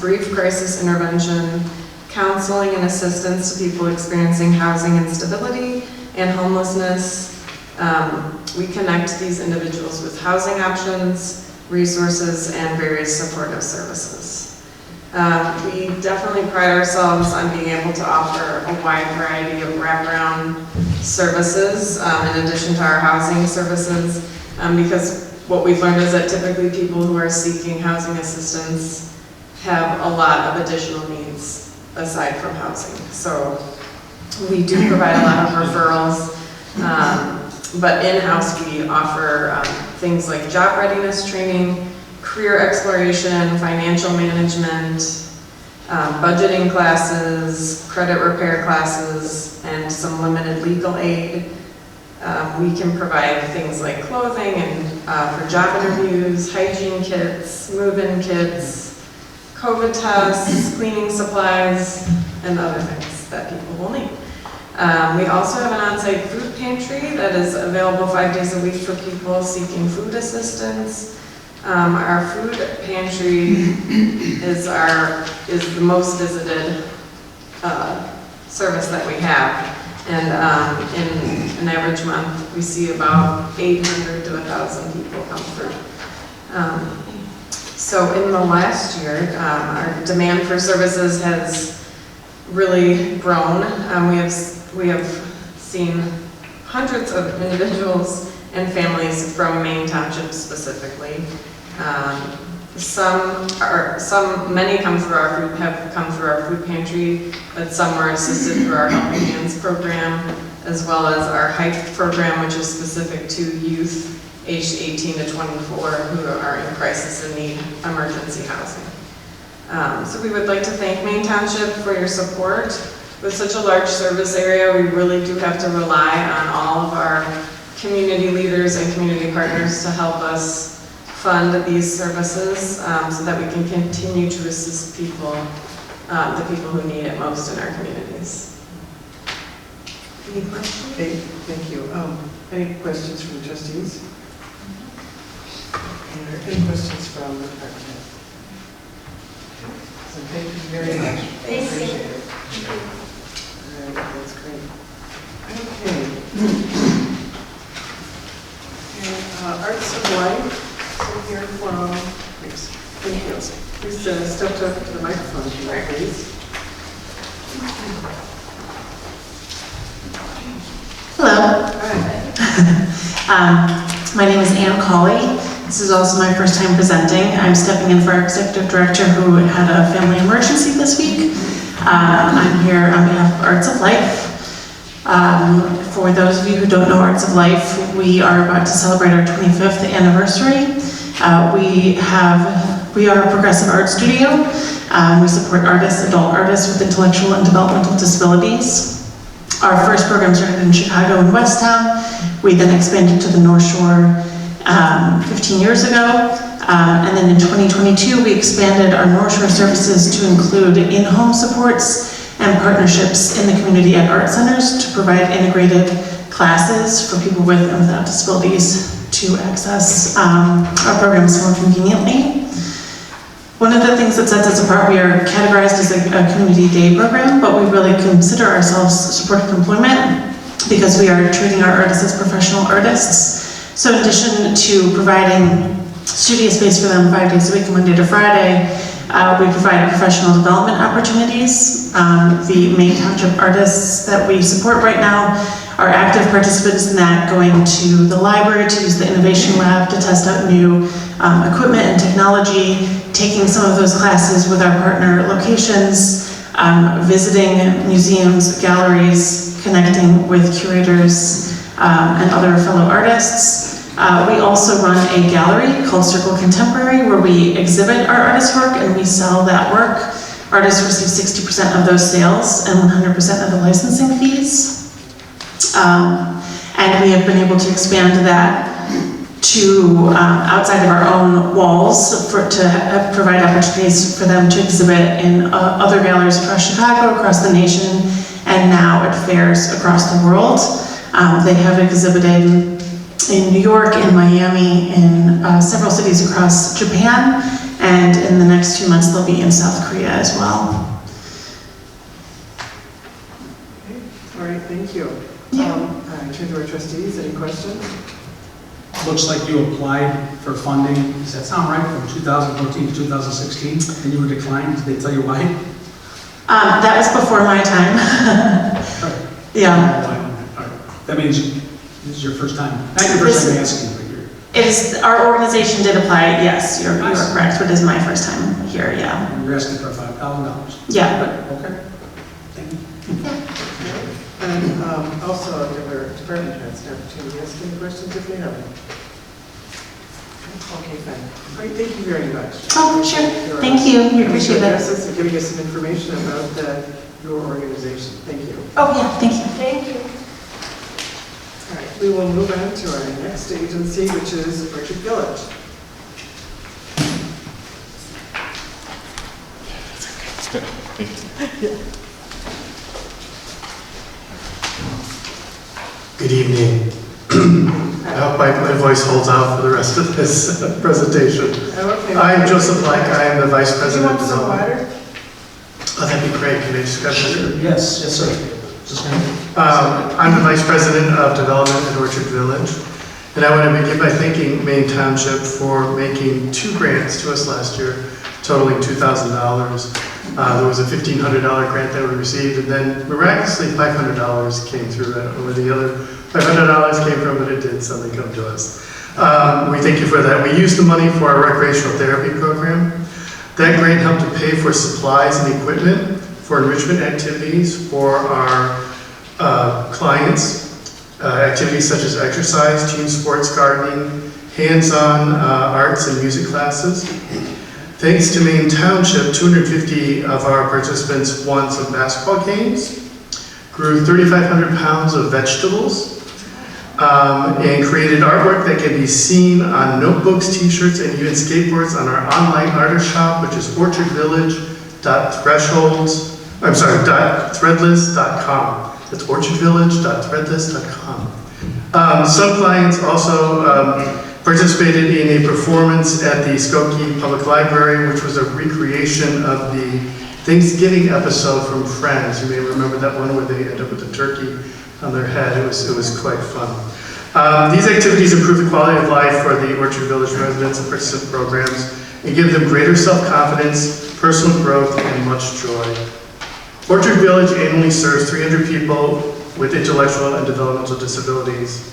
brief crisis intervention, counseling and assistance to people experiencing housing instability and homelessness. We connect these individuals with housing options, resources, and various supportive services. We definitely pride ourselves on being able to offer a wide variety of wraparound services in addition to our housing services, because what we've learned is that typically people who are seeking housing assistance have a lot of additional needs aside from housing. So we do provide a lot of referrals, but in-house we offer things like job readiness training, career exploration, financial management, budgeting classes, credit repair classes, and some limited legal aid. We can provide things like clothing and for job interviews, hygiene kits, move-in kits, COVID tests, cleaning supplies, and other things that people will need. We also have an on-site food pantry that is available 5 days a week for people seeking food assistance. Our food pantry is the most visited service that we have. And in an average month, we see about 800 to 1,000 people come through. So in the last year, our demand for services has really grown. We have seen hundreds of individuals and families from Maine Township specifically. Many come through have come through our food pantry, but some were assisted through our Helping Hands program, as well as our HIKE program, which is specific to youth aged 18 to 24 who are in crisis and need emergency housing. So we would like to thank Maine Township for your support. With such a large service area, we really do have to rely on all of our community leaders and community partners to help us fund these services so that we can continue to assist people, the people who need it most in our communities. Any questions? Okay, thank you. Any questions from the trustees? Any questions from the department head? So thank you very much. Thank you. Appreciate it. All right, that's great. Okay. And Arts of Life, so here from, thank you. Please step up to the microphone, please. Hello. Hi. My name is Ann Colley. This is also my first time presenting. I'm stepping in for our executive director who had a family emergency this week. I'm here on behalf of Arts of Life. For those of you who don't know Arts of Life, we are about to celebrate our 25th anniversary. We are a progressive art studio. We support artists, adult artists with intellectual and developmental disabilities. Our first program started in Chicago and Westtown. We then expanded to the North Shore 15 years ago. And then in 2022, we expanded our North Shore services to include in-home supports and partnerships in the community at art centers to provide integrated classes for people with and without disabilities to access our programs more conveniently. One of the things that sets us apart, we are categorized as a community day program, but we really consider ourselves supported employment because we are treating our artists as professional artists. So in addition to providing studio space for them 5 days a week, Monday to Friday, we provide professional development opportunities. The Maine Township artists that we support right now are active participants in that, going to the library to use the Innovation Lab to test out new equipment and technology, taking some of those classes with our partner locations, visiting museums, galleries, connecting with curators and other fellow artists. We also run a gallery called Circle Contemporary where we exhibit our artist work and we sell that work. Artists receive 60% of those sales and 100% of the licensing fees. And we have been able to expand that to outside of our own walls to provide opportunities for them to exhibit in other galleries across Chicago, across the nation, and now at fairs across the world. They have exhibited in New York, in Miami, in several cities across Japan, and in the next 2 months they'll be in South Korea as well. Okay. All right, thank you. I turn to our trustees. Any questions? Looks like you applied for funding, does that sound right, from 2014 to 2016, and you were declined? Did they tell you why? That was before my time. Yeah. That means this is your first time, not your first time asking, but you're... Our organization did apply, yes, you're correct, but it is my first time here, yeah. You're asking for $5,000? Yeah. Okay. Thank you. And also, I'll give our department heads an opportunity to ask any questions if they have any. Okay, fine. All right, thank you very much. Oh, sure. Thank you. We appreciate that. And giving us some information about your organization. Thank you. Oh, yeah, thank you. Thank you. All right, we will move on to our next agency, which is Orchard Village. Good evening. I hope my voice holds out for the rest of this presentation. I'm Joseph Black. I am the Vice President of Development. Oh, that'd be great. Can I just grab that? Yes, sir. I'm the Vice President of Development at Orchard Village, and I want to begin by thanking Maine Township for making 2 grants to us last year, totaling $2,000. There was a $1,500 grant that we received, and then miraculously $500 came through it. Where the other $500 came from, but it did suddenly come to us. We thank you for that. We used the money for our recreational therapy program. That grant helped to pay for supplies and equipment for enrichment activities for our clients. Activities such as exercise, team sports, gardening, hands-on arts and music classes. Thanks to Maine Township, 250 of our participants won some basketball games, grew 3,500 pounds of vegetables, and created artwork that can be seen on notebooks, t-shirts, and even skateboards on our online artist shop, which is orchardvillage.threadless.com. That's orchardvillage.threadless.com. Some clients also participated in a performance at the Skokie Public Library, which was a recreation of the Thanksgiving episode from Friends. You may remember that one where they end up with a turkey on their head. It was quite fun. These activities improve the quality of life for the Orchard Village residents and participant programs and give them greater self-confidence, personal growth, and much joy. Orchard Village annually serves 300 people with intellectual and developmental disabilities,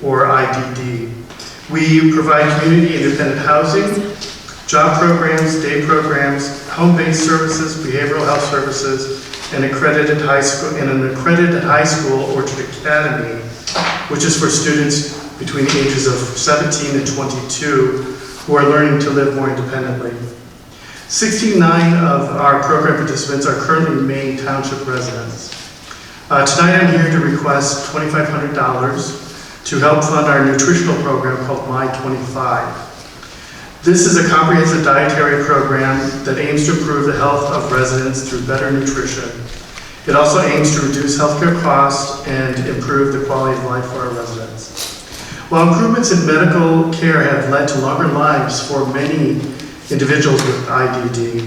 or IDD. We provide community independent housing, job programs, day programs, home-based services, behavioral health services, and an accredited high school, Orchard Academy, which is for students between the ages of 17 and 22 who are learning to live more independently. 69 of our program participants are currently Maine Township residents. Tonight I'm here to request $2,500 to help fund our nutritional program called My25. This is a comprehensive dietary program that aims to improve the health of residents through better nutrition. It also aims to reduce healthcare costs and improve the quality of life for our residents. While improvements in medical care have led to longer lives for many individuals with IDD,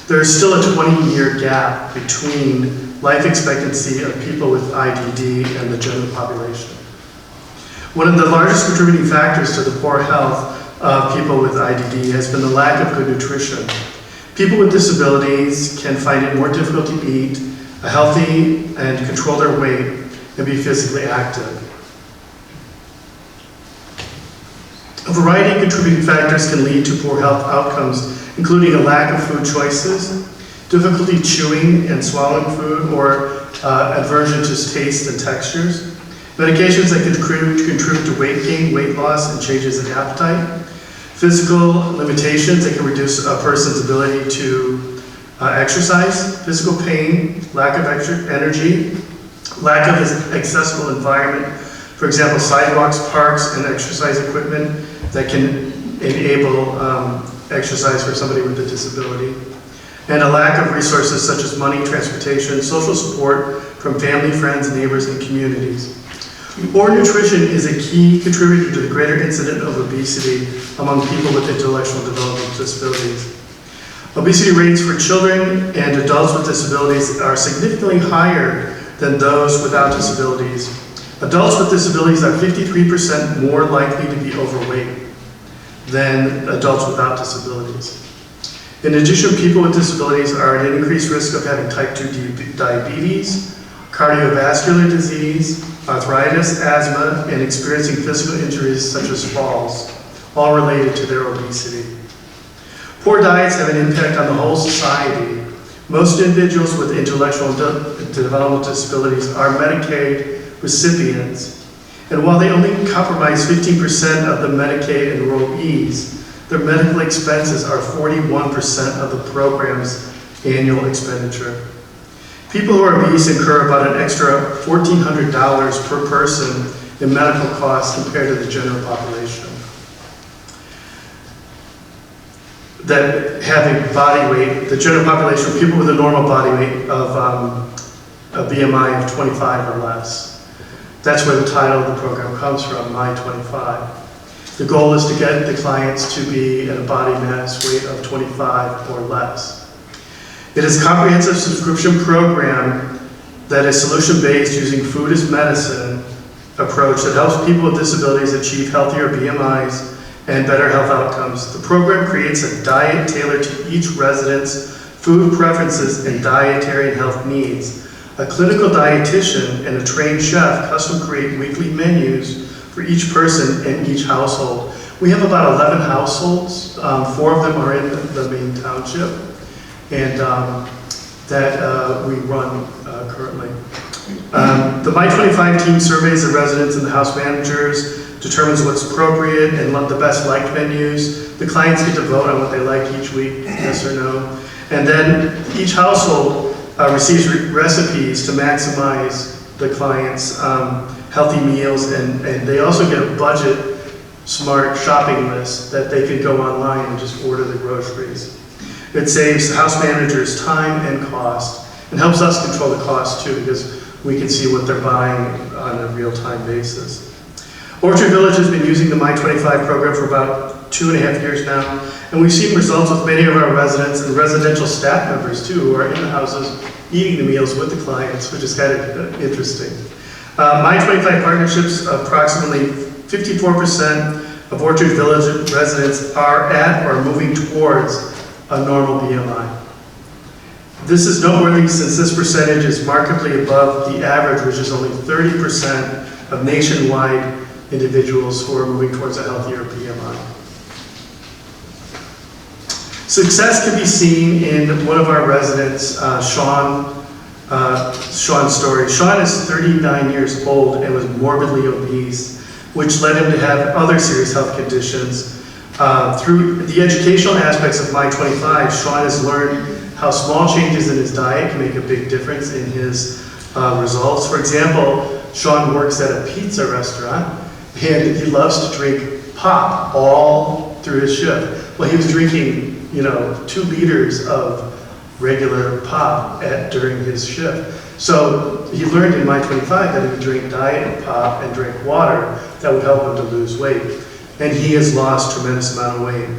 there is still a 20-year gap between life expectancy of people with IDD and the general population. One of the largest contributing factors to the poor health of people with IDD has been the lack of good nutrition. People with disabilities can find it more difficult to eat healthy and control their weight and be physically active. A variety of contributing factors can lead to poor health outcomes, including a lack of food choices, difficulty chewing and swallowing food, or aversion to taste and textures, medications that contribute to weight gain, weight loss, and changes in appetite, physical limitations that can reduce a person's ability to exercise, physical pain, lack of energy, lack of accessible environment, for example, sidewalks, parks, and exercise equipment that can enable exercise for somebody with a disability, and a lack of resources such as money, transportation, social support from family, friends, neighbors, and communities. Poor nutrition is a key contributor to the greater incidence of obesity among people with intellectual developmental disabilities. Obesity rates for children and adults with disabilities are significantly higher than those without disabilities. Adults with disabilities are 53% more likely to be overweight than adults without disabilities. In addition, people with disabilities are at an increased risk of having type 2 diabetes, cardiovascular disease, arthritis, asthma, and experiencing physical injuries such as falls, all related to their obesity. Poor diets have an impact on the whole society. Most individuals with intellectual and developmental disabilities are Medicaid recipients, and while they only comprise 15% of the Medicaid enrollees, their medical expenses are 41% of the program's annual expenditure. People who are obese incur about an extra $1,400 per person in medical costs compared to the general population. That have a body weight, the general population, people with a normal body weight of a BMI of 25 or less. That's where the title of the program comes from, My25. The goal is to get the clients to be at a body mass weight of 25 or less. It is a comprehensive subscription program that is solution-based using food as medicine approach that helps people with disabilities achieve healthier BMIs and better health outcomes. The program creates a diet tailored to each resident's food preferences, and dietary and health needs. A clinical dietitian and a trained chef custom create weekly menus for each person in each household. We have about 11 households. 4 of them are in the Maine Township, and that we run currently. The My25 team surveys the residents and the house managers, determines what's appropriate and the best liked menus. The clients get to vote on what they like each week, yes or no. And then each household receives recipes to maximize the client's healthy meals, and they also get a budget smart shopping list that they can go online and just order the groceries. It saves house managers time and cost, and helps us control the cost too, because we can see what they're buying on a real-time basis. Orchard Village has been using the My25 program for about 2.5 years now, and we've seen results with many of our residents and residential staff members too, who are in the houses eating the meals with the clients, which is kind of interesting. My25 partnerships, approximately 54% of Orchard Village residents are at or moving towards a normal BMI. This is noteworthy since this percentage is markedly above the average, which is only 30% of nationwide individuals who are moving towards a healthier BMI. Success can be seen in one of our residents, Sean's story. Sean is 39 years old and was morbidly obese, which led him to have other serious health conditions. Through the educational aspects of My25, Sean has learned how small changes in his diet can make a big difference in his results. For example, Sean works at a pizza restaurant, and he loves to drink pop all through his shift. Well, he was drinking, 2 liters of regular pop during his shift. So he learned in My25 that he would drink diet pop and drink water that would help him to lose weight. And he has lost a tremendous amount of weight.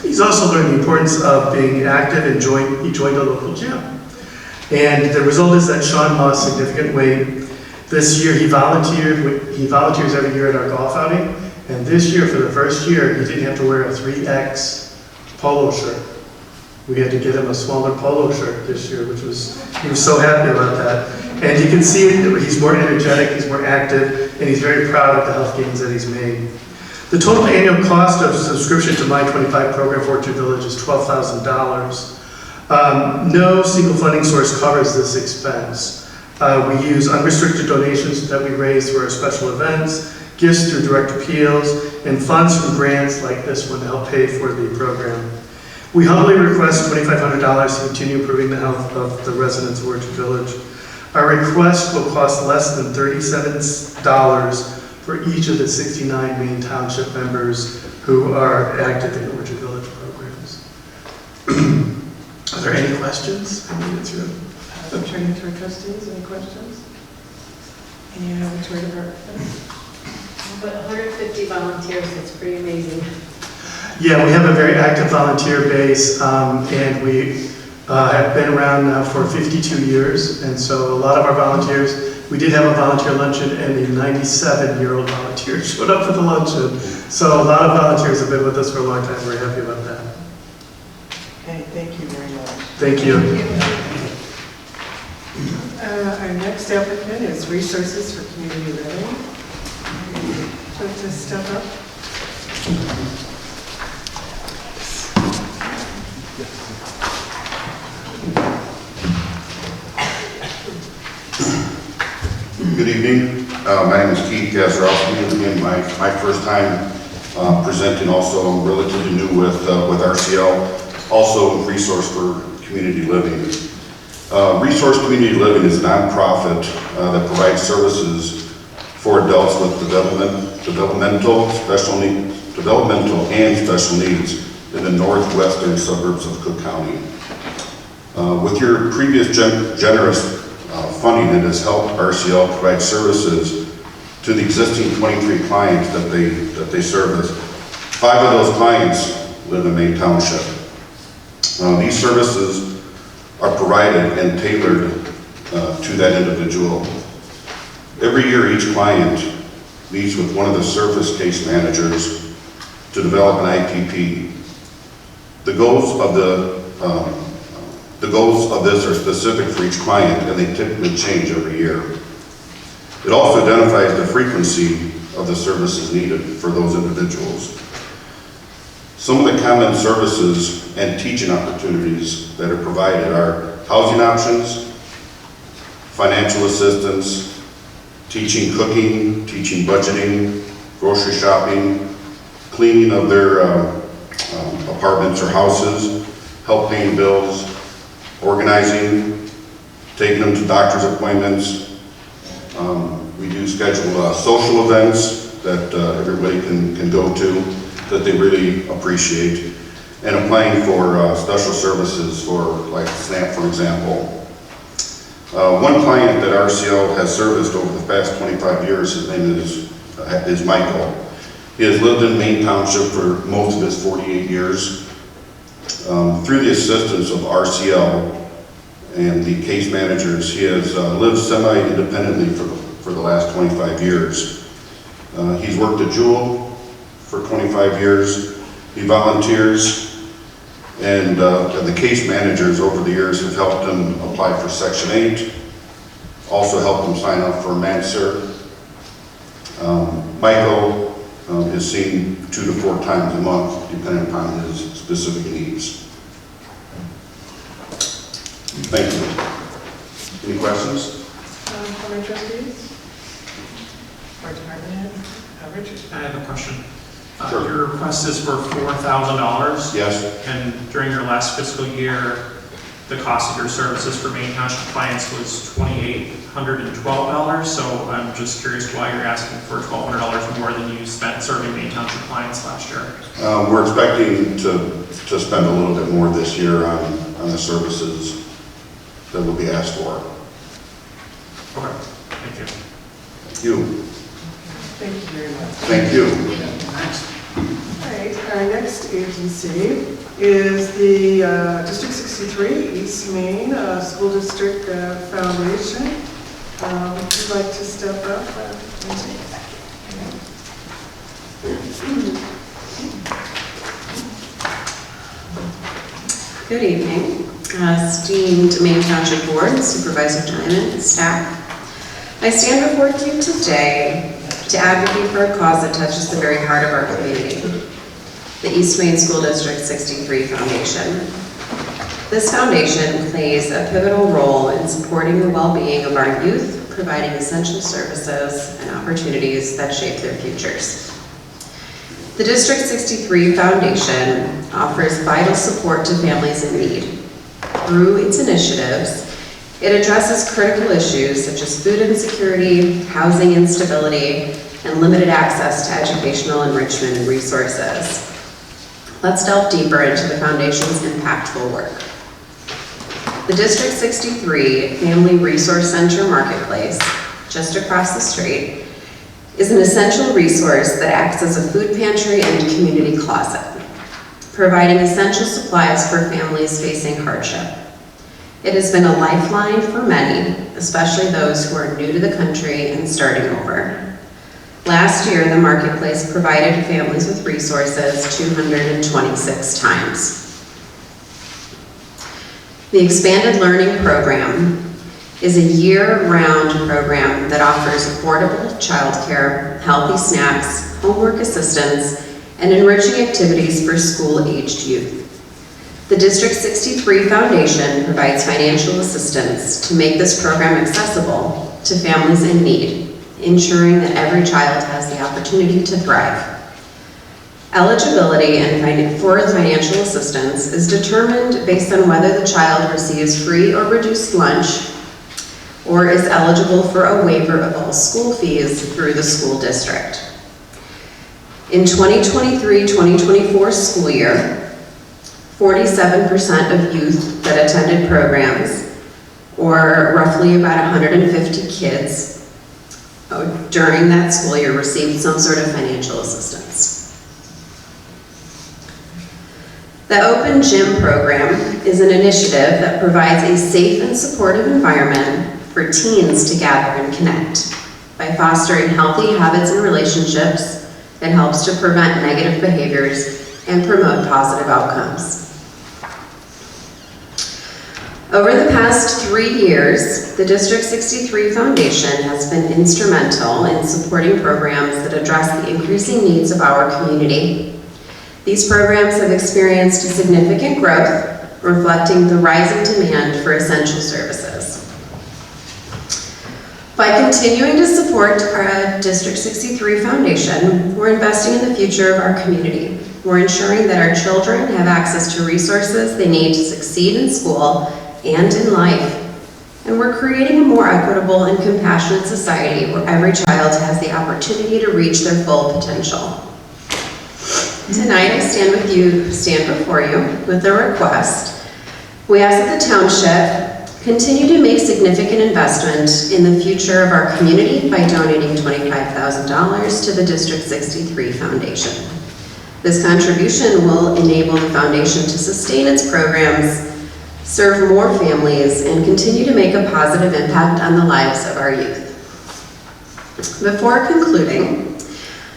He's also learned the importance of being active, and he joined a local gym. And the result is that Sean lost significant weight. This year he volunteers every year at our golf outing, and this year, for the first year, he didn't have to wear a 3X polo shirt. We had to get him a smaller polo shirt this year, he was so happy about that. And you can see it, he's more energetic, he's more active, and he's very proud of the health gains that he's made. The total annual cost of subscription to My25 program for Orchard Village is $12,000. No single funding source covers this expense. We use unrestricted donations that we raise through our special events, gifts through direct appeals, and funds from grants like this one to help pay for the program. We humbly request $2,500 to continue improving the health of the residents of Orchard Village. Our request will cost less than $37 for each of the 69 Maine Township members who are active in Orchard Village programs. Are there any questions? I made it through. Turning to our trustees, any questions? Any other tour department? But 150 volunteers, that's pretty amazing. Yeah, we have a very active volunteer base, and we have been around now for 52 years, and so a lot of our volunteers, we did have a volunteer luncheon, and a 97-year-old volunteer showed up for the luncheon. So a lot of volunteers have been with us for a long time. We're happy about that. Okay, thank you very much. Thank you. Our next applicant is Resources for Community Living. So to step up. Good evening. My name is Keith Gazarovski. Again, my first time presenting. Also, I'm relatively new with RCL. Also, Resource for Community Living. Resource Community Living is a nonprofit that provides services for adults with developmental and special needs in the northwestern suburbs of Cook County. With your previous generous funding, it has helped RCL provide services to the existing 23 clients that they service. 5 of those clients live in Maine Township. These services are provided and tailored to that individual. Every year, each client meets with one of the service case managers to develop an IPP. The goals of the the goals of this are specific for each client, and they typically change every year. It also identifies the frequency of the services needed for those individuals. Some of the common services and teaching opportunities that are provided are housing options, financial assistance, teaching cooking, teaching budgeting, grocery shopping, cleaning of their apartments or houses, help paying bills, organizing, taking them to doctor's appointments. We do schedule social events that everybody can go to that they really appreciate, and applying for special services for like SNAP, for example. One client that RCL has serviced over the past 25 years, his name is Michael. He has lived in Maine Township for most of his 48 years. Through the assistance of RCL and the case managers, he has lived semi-independently for the last 25 years. He's worked at Jewel for 25 years. He volunteers, and the case managers over the years have helped him apply for Section 8, also helped him sign up for Mansur. Michael is seen 2 to 4 times a month, depending upon his specific needs. Thank you. Any questions? From my trustees? Or department head? Coverage? I have a question. Sure. Your request is for $4,000. Yes. And during your last fiscal year, the cost of your services for Maine Township clients was $2,812. So I'm just curious why you're asking for $1,200 more than you spent serving Maine Township clients last year. We're expecting to spend a little bit more this year on the services that will be asked for. Okay, thank you. Thank you. Thank you very much. Thank you. All right, our next agency is the District 63 East Maine School District Foundation. Would you like to step up? Good evening, esteemed Maine Township Board, Supervisor Diamond, and staff. I stand before you today to advocate for a cause that touches the very heart of our community, the East Maine School District 63 Foundation. This foundation plays a pivotal role in supporting the well-being of our youth, providing essential services and opportunities that shape their futures. The District 63 Foundation offers vital support to families in need. Through its initiatives, it addresses critical issues such as food insecurity, housing instability, and limited access to educational enrichment and resources. Let's delve deeper into the Foundation's impactful work. The District 63 Family Resource Center Marketplace, just across the street, is an essential resource that acts as a food pantry and community closet, providing essential supplies for families facing hardship. It has been a lifeline for many, especially those who are new to the country and starting over. Last year, the marketplace provided families with resources 226 times. The Expanded Learning Program is a year-round program that offers affordable childcare, healthy snacks, homework assistance, and enriching activities for school-aged youth. The District 63 Foundation provides financial assistance to make this program accessible to families in need, ensuring that every child has the opportunity to thrive. Eligibility for financial assistance is determined based on whether the child receives free or reduced lunch or is eligible for a waiver of all school fees through the school district. In 2023-2024 school year, 47% of youth that attended programs, or roughly about 150 kids, during that school year received some sort of financial assistance. The Open Gym program is an initiative that provides a safe and supportive environment for teens to gather and connect. By fostering healthy habits and relationships, it helps to prevent negative behaviors and promote positive outcomes. Over the past 3 years, the District 63 Foundation has been instrumental in supporting programs that address the increasing needs of our community. These programs have experienced a significant growth, reflecting the rising demand for essential services. By continuing to support our District 63 Foundation, we're investing in the future of our community. We're ensuring that our children have access to resources they need to succeed in school and in life. And we're creating a more equitable and compassionate society where every child has the opportunity to reach their full potential. Tonight, I stand before you with a request. We ask that the township continue to make significant investment in the future of our community by donating $25,000 to the District 63 Foundation. This contribution will enable the foundation to sustain its programs, serve more families, and continue to make a positive impact on the lives of our youth. Before concluding,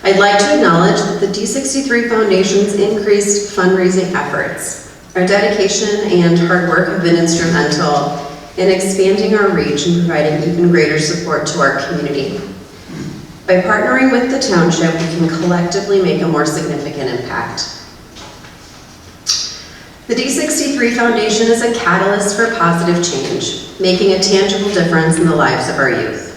I'd like to acknowledge that the D63 Foundation's increased fundraising efforts. Our dedication and hard work have been instrumental in expanding our reach and providing even greater support to our community. By partnering with the township, we can collectively make a more significant impact. The D63 Foundation is a catalyst for positive change, making a tangible difference in the lives of our youth.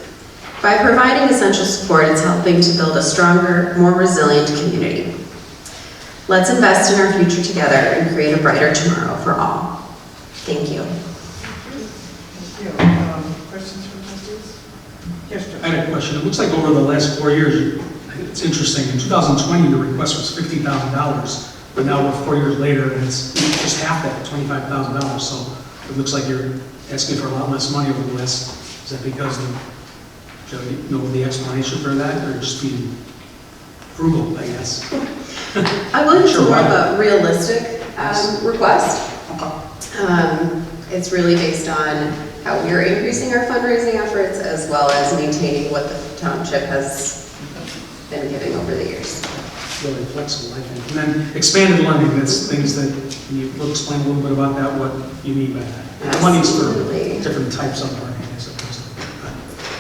By providing essential support, it's helping to build a stronger, more resilient community. Let's invest in our future together and create a brighter tomorrow for all. Thank you. Thank you. Questions from trustees? Yes, Joe. I had a question. It looks like over the last 4 years, it's interesting. In 2020, your request was $50,000, but now we're 4 years later and it's just half that, $25,000. So it looks like you're asking for a lot less money over the last. Is that because do you know the explanation for that, or just being frugal, I guess? I believe it's more of a realistic request. It's really based on how we're increasing our fundraising efforts as well as maintaining what the township has been giving over the years. Really flexible, I think. And then expanded learning, that's things that, we'll explain a little bit about that, what you mean by that. Money's for different types of learning, I suppose.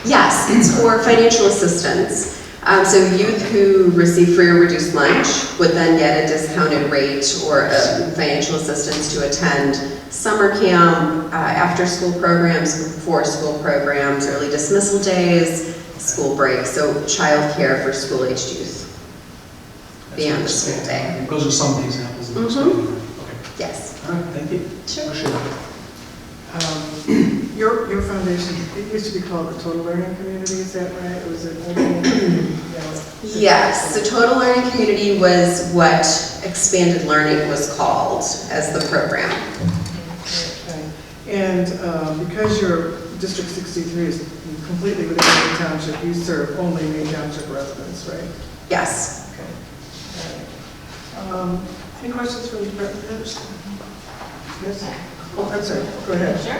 Yes, it's for financial assistance. So youth who receive free or reduced lunch would then get a discounted rate or financial assistance to attend summer camp, after-school programs, before-school programs, early dismissal days, school break, so childcare for school-aged youth beyond the school day. Those are some of the examples. Mm-hmm. Okay. Yes. All right, thank you. Sure. Your foundation, it used to be called the Total Learning Community, is that right? Or was it only, Yes, the Total Learning Community was what Expanded Learning was called as the program. Okay. And because your District 63 is completely within Maine Township, you serve only Maine Township residents, right? Yes. Okay. All right. Any questions from the department heads? Yes? Oh, I'm sorry, go ahead. Sure.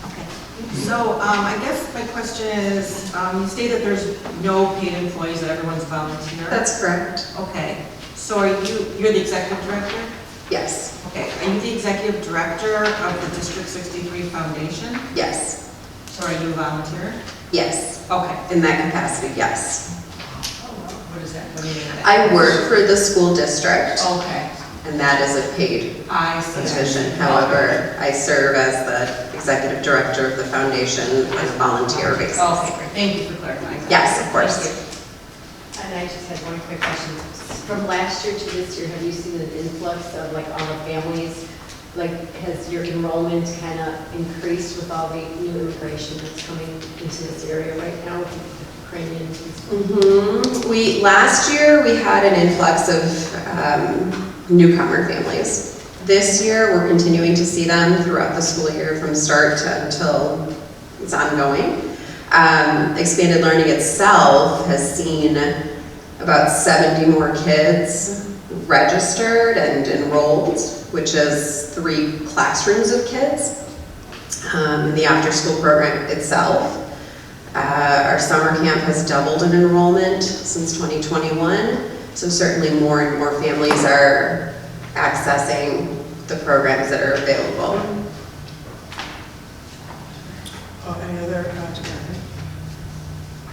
Okay. So I guess my question is, you state that there's no paid employees, that everyone's volunteer? That's correct. Okay. So you're the executive director? Yes. Okay. Are you the executive director of the District 63 Foundation? Yes. So are you a volunteer? Yes. Okay. In that capacity, yes. What is that? What do you mean by that? I work for the school district. Okay. And that is a paid position. However, I serve as the executive director of the foundation on a volunteer basis. Okay, great. Thank you for clarifying. Yes, of course. And I just had one quick question. From last year to this year, have you seen an influx of like all the families? Like, has your enrollment kind of increased with all the new immigration that's coming into this area right now with the Ukrainians and stuff? Mm-hmm. Last year we had an influx of newcomer families. This year we're continuing to see them throughout the school year from start to until it's ongoing. Expanded Learning itself has seen about 70 more kids registered and enrolled, which is 3 classrooms of kids. The after-school program itself. Our summer camp has doubled in enrollment since 2021, so certainly more and more families are accessing the programs that are available.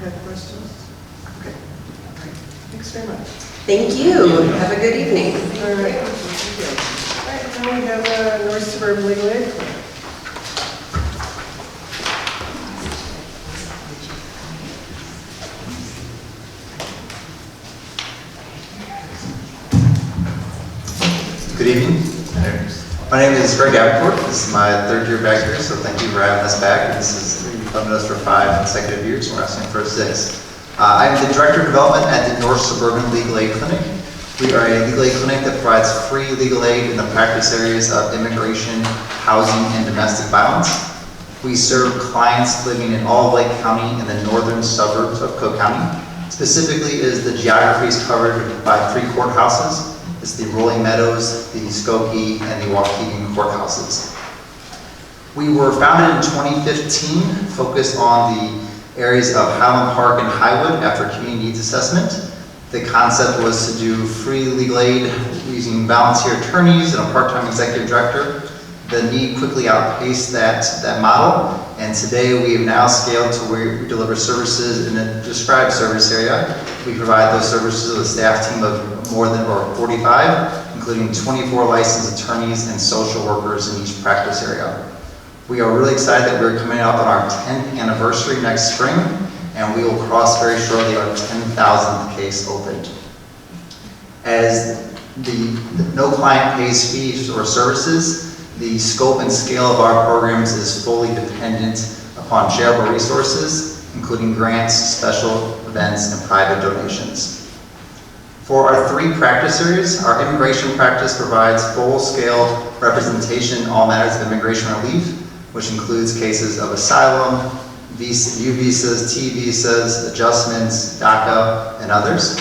have questions? Okay. All right. Thanks very much. Thank you. Have a good evening. All right. All right, now we have North Suburban Legal Aid Clinic. Good evening. My name is Greg Davenport. This is my third year back here, so thank you for having us back. This is I've been with us for 5 consecutive years, and we're asking for 6. I'm the Director of Development at the North Suburban Legal Aid Clinic. We are a legal aid clinic that provides free legal aid in the practice areas of immigration, housing, and domestic violence. We serve clients living in all of Lake County and the northern suburbs of Cook County. Specifically is the geography is covered by 3 courthouses. It's the Rolling Meadows, the Skokie, and the Waukegan courthouses. We were founded in 2015, focused on the areas of Highland Park and Highwood after community needs assessment. The concept was to do free legal aid using volunteer attorneys and a part-time executive director. The need quickly outpaced that model, and today we have now scaled to where we deliver services in a described service area. We provide those services with a staff team of more than 45, including 24 licensed attorneys and social workers in each practice area. We are really excited that we're coming up on our 10th anniversary next spring, and we will cross very shortly our 10,000th case opened. As no client pays fees or services, the scope and scale of our programs is fully dependent upon charitable resources, including grants, special events, and private donations. For our 3 practice areas, our immigration practice provides full-scale representation in all matters of immigration relief, which includes cases of asylum, U visas, T visas, adjustments, DACA, and others.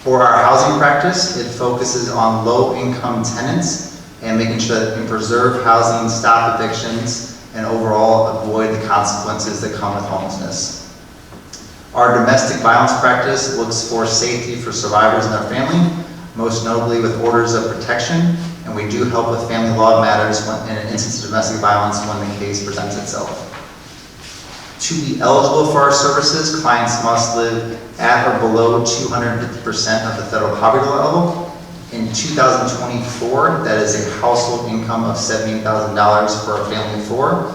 For our housing practice, it focuses on low-income tenants and making sure that we can preserve housing, stop evictions, and overall avoid the consequences that come with homelessness. Our domestic violence practice looks for safety for survivors and their family, most notably with orders of protection, and we do help with family law matters in an instance of domestic violence when the case presents itself. To be eligible for our services, clients must live at or below 250% of the federal poverty level. In 2024, that is a household income of $78,000 for a family of 4.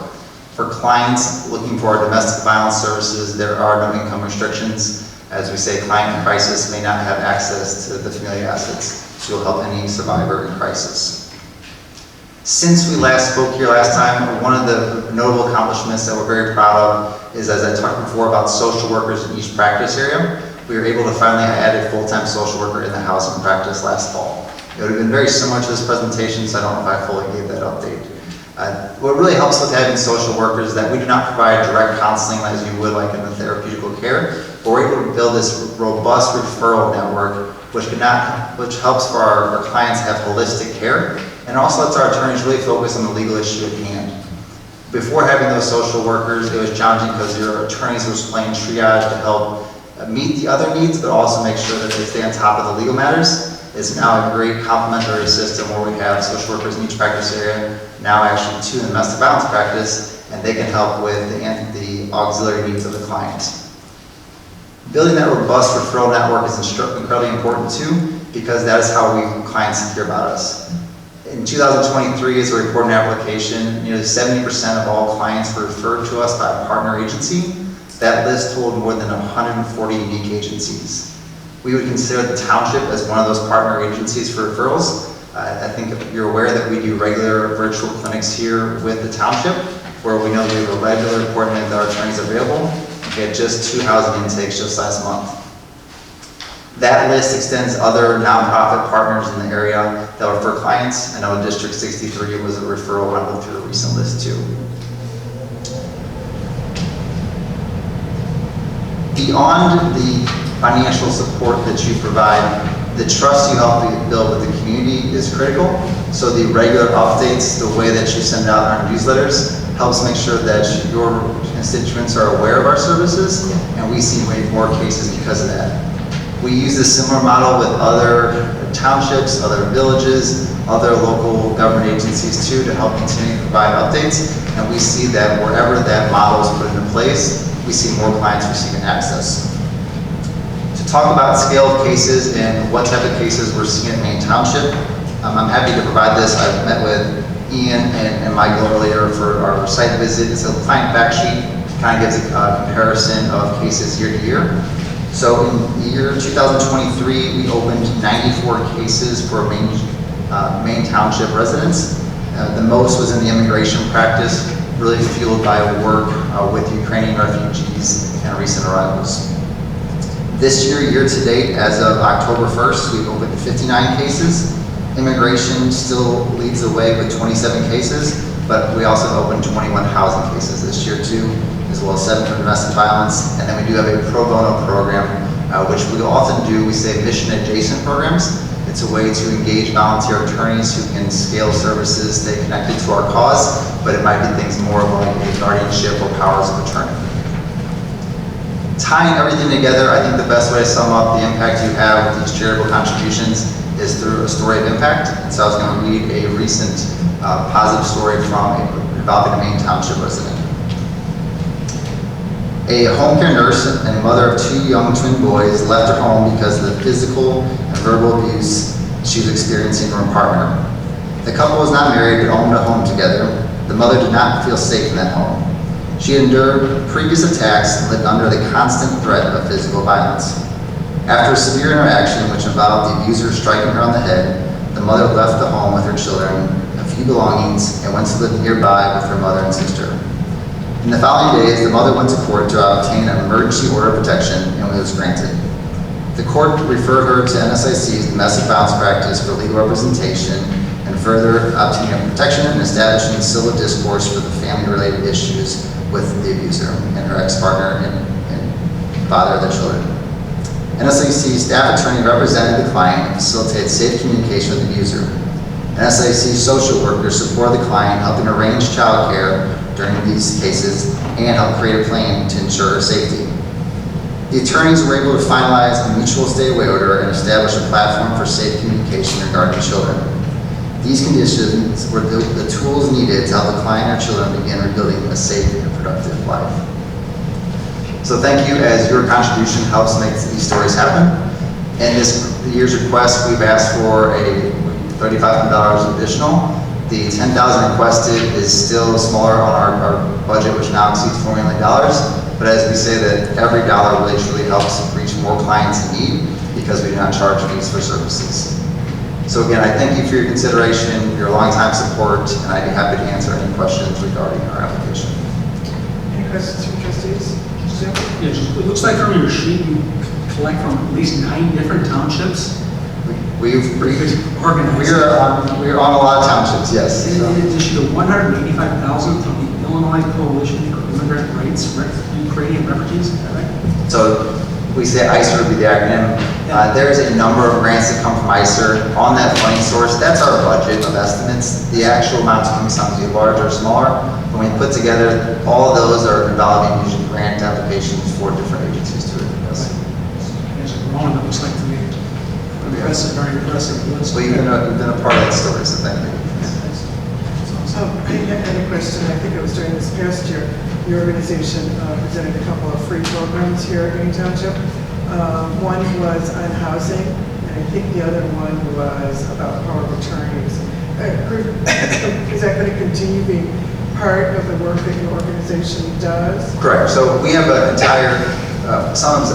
For clients looking for our domestic violence services, there are no income restrictions. As we say, client in crisis may not have access to the familiar assets, so we'll help any survivor in crisis. Since we last spoke here last time, one of the notable accomplishments that we're very proud of is, as I talked before, about social workers in each practice area. We were able to finally add a full-time social worker in the housing practice last fall. It would have been very similar to this presentation, so I don't know if I fully gave that update. What really helps with having social workers is that we do not provide direct counseling as you would like in the therapeutical care, but we're able to build this robust referral network which helps for our clients have holistic care, and also lets our attorneys really focus on the legal issue at hand. Before having those social workers, it was challenging because your attorneys were playing triage to help meet the other needs, but also make sure that they stay on top of the legal matters. It's now a great complementary system where we have social workers in each practice area, now actually 2 in the domestic violence practice, and they can help with the auxiliary needs of the client. Building that robust referral network is incredibly important too, because that is how clients hear about us. In 2023, as a reporting application, nearly 70% of all clients were referred to us by a partner agency. That list totaled more than 140 unique agencies. We would consider the township as one of those partner agencies for referrals. I think you're aware that we do regular virtual clinics here with the township, where we know we have a regular appointment that our attorneys are available. We had just 2 housing intakes just last month. That list extends to other nonprofit partners in the area that refer clients. I know District 63 was a referral when I looked through the recent list too. Beyond the financial support that you provide, the trust you help build with the community is critical. So the regular updates, the way that you send out our newsletters, helps make sure that your constituents are aware of our services, and we see way more cases because of that. We use a similar model with other townships, other villages, other local government agencies too, to help continue to provide updates. And we see that wherever that model is put into place, we see more clients receiving access. To talk about scale of cases and what type of cases we're seeing in Maine Township, I'm happy to provide this. I met with Ian and Michael earlier for our site visit. It's a client fact sheet, kind of gives a comparison of cases year to year. So in the year 2023, we opened 94 cases for Maine Township residents. The most was in the immigration practice, really fueled by work with Ukrainian refugees and recent arrivals. This year, year to date, as of October 1st, we've opened 59 cases. Immigration still leads the way with 27 cases, but we also opened 21 housing cases this year too, as well as 7 for domestic violence. And then we do have a pro bono program, which we often do, we say mission adjacent programs. It's a way to engage volunteer attorneys who can scale services, stay connected to our cause, but it might be things more like a guardianship or powers of attorney. Tying everything together, I think the best way to sum up the impact you have with these charitable contributions is through a story of impact. And so I was going to read a recent positive story involving a Maine Township resident. A home care nurse and mother of 2 young twin boys left her home because of the physical and verbal abuse she was experiencing from her partner. The couple was not married but owned a home together. The mother did not feel safe in that home. She endured previous attacks and lived under the constant threat of physical violence. After a severe interaction which involved the abuser striking her on the head, the mother left the home with her children, a few belongings, and went to live nearby with her mother and sister. In the following days, the mother went to court to obtain an emergency order of protection and was granted. The court referred her to NSIC's domestic violence practice for legal representation and further obtaining protection and establishing civil discourse for the family-related issues with the abuser and her ex-partner and father of their children. NSIC staff attorney represented the client and facilitated safe communication with the abuser. NSIC social workers support the client, helping arrange child care during these cases and help create a plan to ensure her safety. The attorneys were able to finalize a mutual stay-away order and establish a platform for safe communication regarding children. These conditions were the tools needed to help the client and her children begin rebuilding a safe and productive life. So thank you, as your contribution helps make these stories happen. In this year's request, we've asked for a $3,500 additional. The $10,000 requested is still smaller on our budget, which now exceeds $4 million. But as we say, that every dollar really truly helps reach more clients in need because we do not charge fees for services. So again, I thank you for your consideration, your longtime support, and I'd be happy to answer any questions regarding our application. Any questions from trustees? Yeah, it looks like from your sheet you collect from at least 9 different townships. We're on a lot of townships, yes. In addition to $185,000 from the Illinois Coalition for Immigrant Rights, Ukrainian refugees, is that right? So we say ICER would be the acronym. There's a number of grants that come from ICER. On that funding source, that's our budget of estimates. The actual amounts can be sometimes larger or smaller. When we put together, all of those are involving usually grant applications for different agencies to address. There's a growing, it looks like to me. Impressive, very impressive list. Well, you've been a part of that story, so thank you. I had a question. I think it was during this past year, your organization presented a couple of free programs here at Maine Township. One was on housing, and I think the other one was about power of attorneys. Is that going to continue being part of the work that your organization does? Correct. So we have an entire, sometimes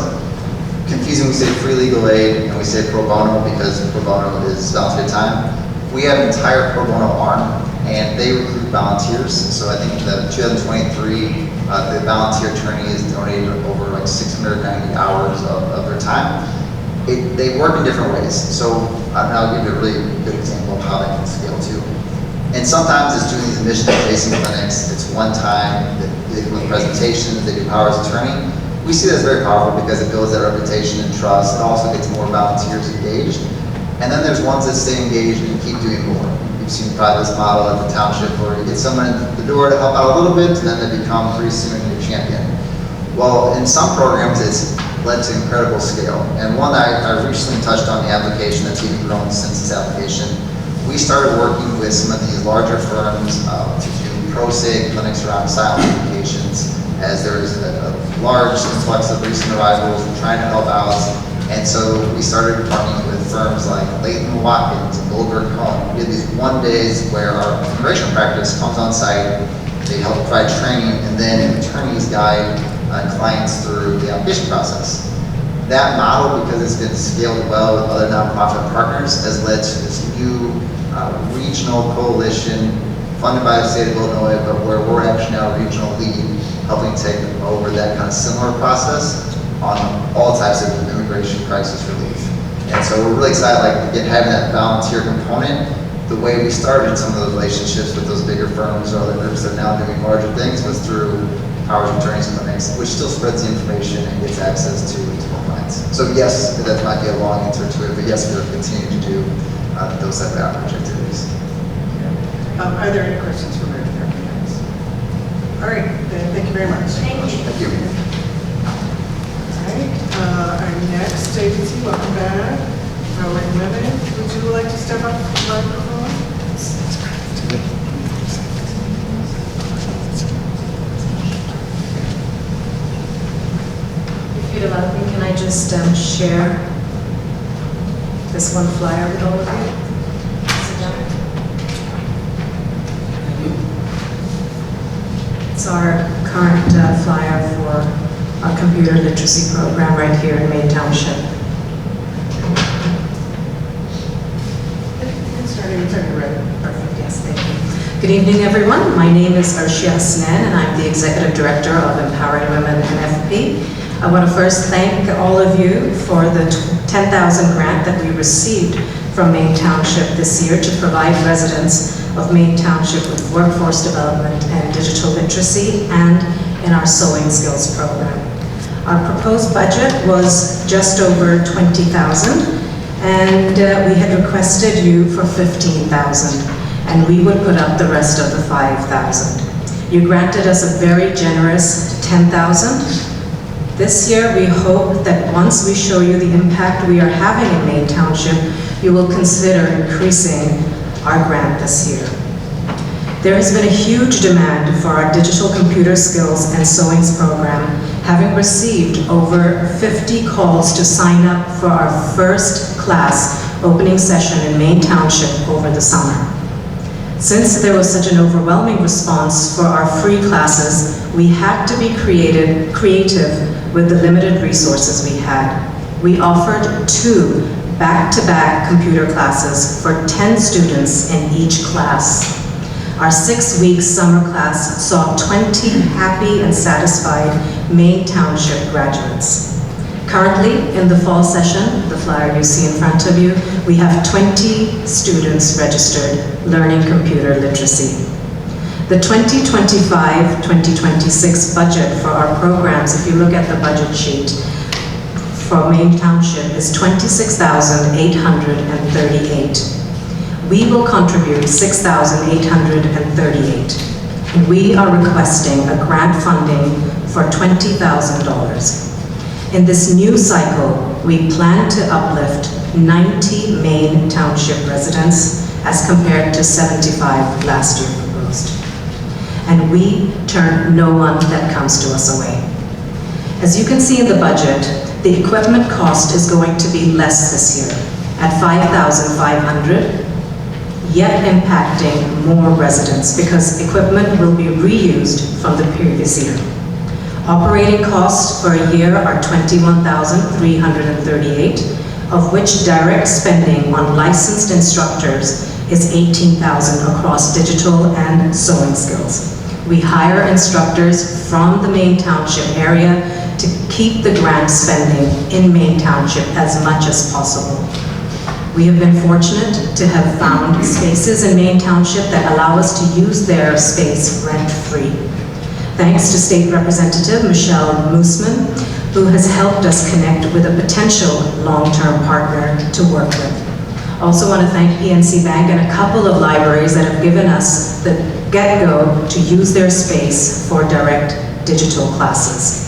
confusing, we say free legal aid and we say pro bono because pro bono is volunteer time. We have an entire pro bono arm and they recruit volunteers. So I think in 2023, the volunteer attorneys donated over like 690 hours of their time. They work in different ways. So I'll give you a really good example of how that can scale too. And sometimes it's doing these mission adjacent clinics. It's one time, they do presentations, they do powers of attorney. We see that as very powerful because it builds that reputation and trust. It also gets more volunteers engaged. And then there's ones that stay engaged and keep doing more. You've seen probably this model at the township where you get someone in the door to help out a little bit and then they become pretty soon your champion. Well, in some programs it's led to incredible scale. And one that I recently touched on the application that's even grown since this application. We started working with some of these larger firms to do pro se clinics around silent medications as there is a large influx of recent arrivals and trying to help out. And so we started partnering with firms like Leighton Watkins and Goldberg Cohen. We did these 1 days where our immigration practice comes on site, they help provide training, and then attorneys guide clients through the application process. That model, because it's been scaled well with other nonprofit partners, has led to this new regional coalition funded by the state of Illinois, but where we're actually now a regional lead, helping take over that kind of similar process on all types of immigration crisis relief. And so we're really excited, like, again, having that volunteer component. The way we started some of those relationships with those bigger firms or other groups that are now doing larger things was through powers of attorneys clinics, which still spreads the information and gets access to more clients. So yes, that might be a long answer to it, but yes, we're continuing to do those type of outreach activities. Are there any questions for Mary? All right, then, thank you very much. Thank you. Thank you. All right, our next agency, welcome back. Howard Women, would you like to step up to the microphone? If you'd allow me, can I just share this one flyer with all of you? It's our current flyer for our computer literacy program right here in Maine Township. Perfect, yes, thank you. Good evening, everyone. My name is Arshia Snen, and I'm the Executive Director of Empowering Women NFP. I want to first thank all of you for the 10,000 grant that we received from Maine Township this year to provide residents of Maine Township with workforce development and digital literacy and in our sewing skills program. Our proposed budget was just over $20,000, and we had requested you for $15,000, and we would put up the rest of the $5,000. You granted us a very generous $10,000. This year, we hope that once we show you the impact we are having in Maine Township, you will consider increasing our grant this year. There has been a huge demand for our digital computer skills and sewings program, having received over 50 calls to sign up for our first class opening session in Maine Township over the summer. Since there was such an overwhelming response for our free classes, we had to be creative with the limited resources we had. We offered 2 back-to-back computer classes for 10 students in each class. Our 6-week summer class saw 20 happy and satisfied Maine Township graduates. Currently, in the fall session, the flyer you see in front of you, we have 20 students registered learning computer literacy. The 2025-2026 budget for our programs, if you look at the budget sheet, for Maine Township is $26,838. We will contribute $6,838, and we are requesting a grant funding for $20,000. In this new cycle, we plan to uplift 90 Maine Township residents as compared to 75 last year proposed. And we turn no one that comes to us away. As you can see in the budget, the equipment cost is going to be less this year at $5,500, yet impacting more residents because equipment will be reused from the previous year. Operating costs for a year are $21,338, of which direct spending on licensed instructors is $18,000 across digital and sewing skills. We hire instructors from the Maine Township area to keep the grant spending in Maine Township as much as possible. We have been fortunate to have found spaces in Maine Township that allow us to use their space rent-free. Thanks to State Representative Michelle Moosman, who has helped us connect with a potential long-term partner to work with. Also want to thank PNC Bank and a couple of libraries that have given us the get-go to use their space for direct digital classes.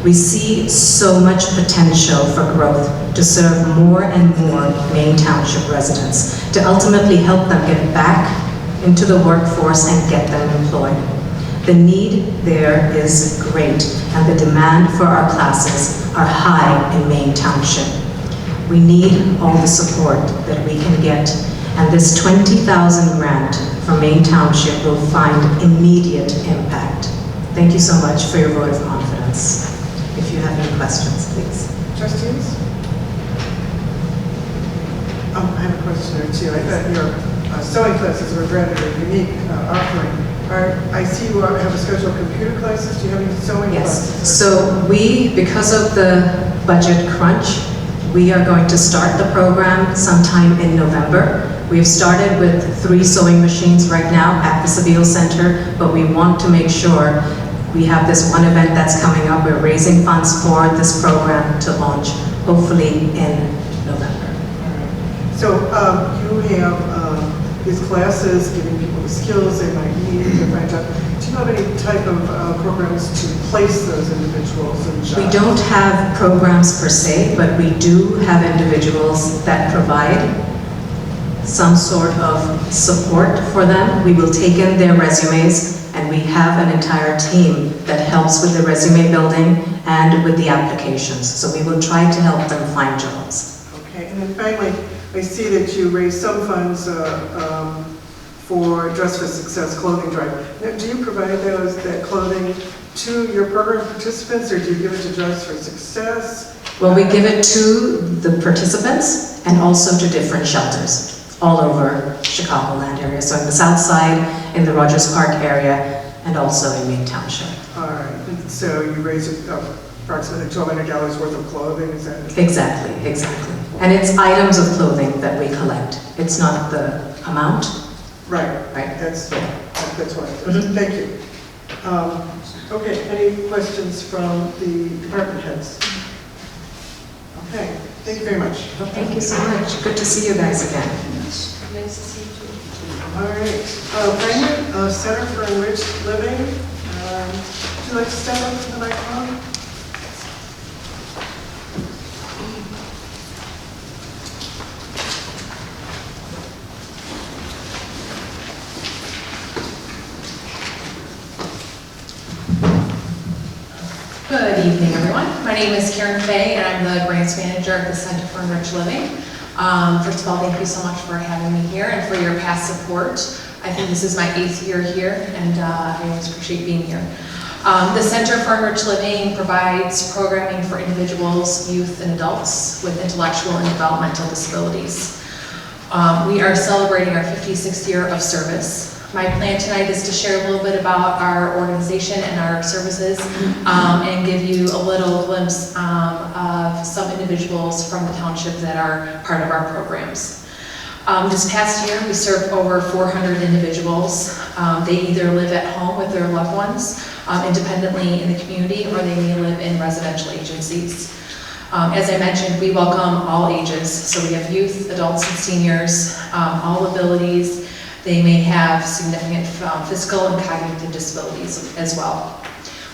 We see so much potential for growth to serve more and more Maine Township residents, to ultimately help them get back into the workforce and get them employed. The need there is great, and the demand for our classes are high in Maine Township. We need all the support that we can get, and this $20,000 grant from Maine Township will find immediate impact. Thank you so much for your vote of confidence. If you have any questions, please. Trustees? I have a question or two. I thought your sewing classes were rather unique offering. I see you have a schedule of computer classes. Do you have any sewing classes? Yes. So we, because of the budget crunch, we are going to start the program sometime in November. We've started with 3 sewing machines right now at the Seville Center, but we want to make sure we have this one event that's coming up. We're raising funds for this program to launch, hopefully in November. So you have these classes giving people the skills they might need to find out. Do you have any type of programs to place those individuals in jobs? We don't have programs per se, but we do have individuals that provide some sort of support for them. We will take in their resumes, and we have an entire team that helps with the resume building and with the applications. So we will try to help them find jobs. Okay, and then finally, I see that you raised some funds for Dress for Success clothing drive. Now, do you provide that clothing to your program participants, or do you give it to Dress for Success? Well, we give it to the participants and also to different shelters all over Chicagoland area. So in the south side, in the Rogers Park area, and also in Maine Township. All right, and so you raise approximately $1,200 worth of clothing, is that? Exactly. And it's items of clothing that we collect. It's not the amount. Right. That's what it is. Thank you. Okay, any questions from the department heads? Okay, thank you very much. Thank you so much. Good to see you guys again. Nice to see you too. All right, Brandon, Center for Enriched Living. Would you like to stand up to the microphone? Good evening, everyone. My name is Karen Fay, and I'm the grants manager at the Center for Enriched Living. First of all, thank you so much for having me here and for your past support. I think this is my 8th year here, and I always appreciate being here. The Center for Enriched Living provides programming for individuals, youth, and adults with intellectual and developmental disabilities. We are celebrating our 56th year of service. My plan tonight is to share a little bit about our organization and our services and give you a little glimpse of some individuals from the township that are part of our programs. This past year, we served over 400 individuals. They either live at home with their loved ones independently in the community, or they may live in residential agencies. As I mentioned, we welcome all ages. So we have youth, adults, and seniors, all abilities. They may have significant physical and cognitive disabilities as well.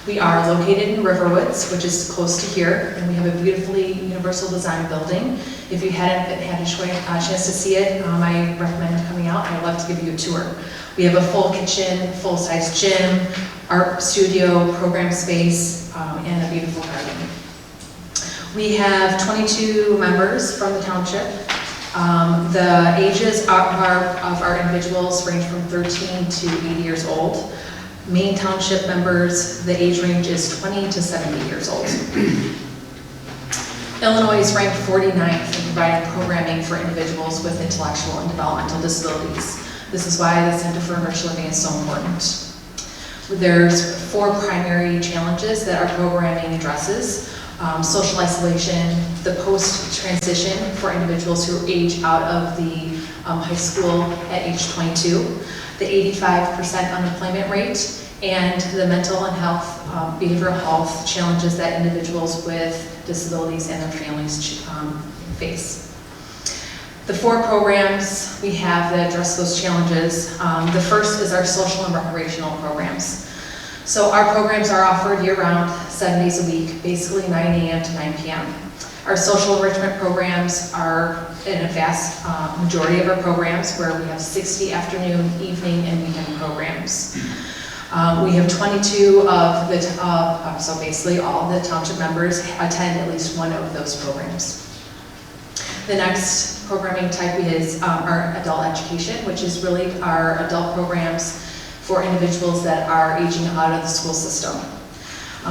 We are located in Riverwoods, which is close to here, and we have a beautifully universal design building. If you hadn't had a chance to see it, I recommend coming out. I'd love to give you a tour. We have a full kitchen, full-size gym, art studio, program space, and a beautiful garden. We have 22 members from the township. The ages of our individuals range from 13 to 80 years old. Maine Township members, the age range is 20 to 70 years old. Illinois is ranked 49th in providing programming for individuals with intellectual and developmental disabilities. This is why the Center for Enriched Living is so important. There's 4 primary challenges that our programming addresses. Social isolation, the post-transition for individuals who age out of the high school at age 22, the 85% unemployment rate, and the mental and health, behavioral health challenges that individuals with disabilities and their families face. The 4 programs we have that address those challenges. The first is our social and recreational programs. So our programs are offered year-round, 7 days a week, basically 9 a.m. to 9 p.m. Our social enrichment programs are in a vast majority of our programs, where we have 60 afternoon, evening, and weekend programs. We have 22 of the, so basically all the township members attend at least one of those programs. The next programming type is our adult education, which is really our adult programs for individuals that are aging out of the school system.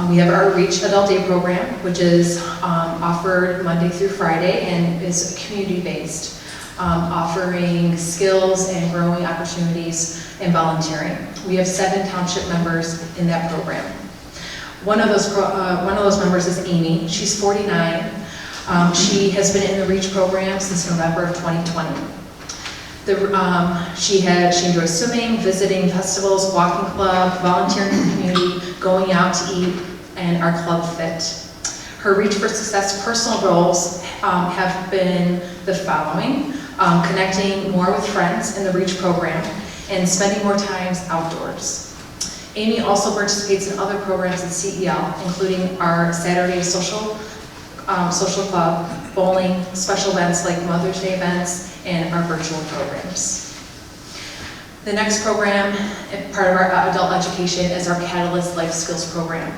We have our Reach Adult Day program, which is offered Monday through Friday and is community-based, offering skills and growing opportunities and volunteering. We have 7 township members in that program. One of those members is Amy. She's 49. She has been in the Reach program since November of 2020. She enjoys swimming, visiting festivals, walking club, volunteering in the community, going out to eat, and our club fit. Her Reach for Success personal goals have been the following: connecting more with friends in the Reach program and spending more times outdoors. Amy also participates in other programs at CEL, including our Saturday social club, bowling, special events like Mother's Day events, and our virtual programs. The next program, part of our adult education, is our Catalyst Life Skills program.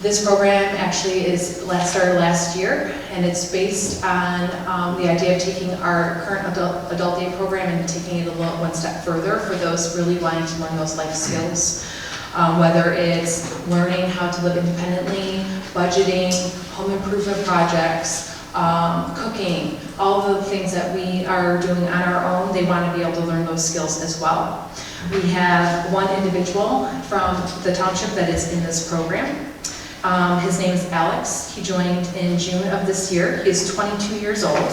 This program actually started last year, and it's based on the idea of taking our current adult day program and taking it one step further for those really wanting to learn those life skills. Whether it's learning how to live independently, budgeting, home improvement projects, cooking, all the things that we are doing on our own, they want to be able to learn those skills as well. We have one individual from the township that is in this program. His name is Alex. He joined in June of this year. He is 22 years old.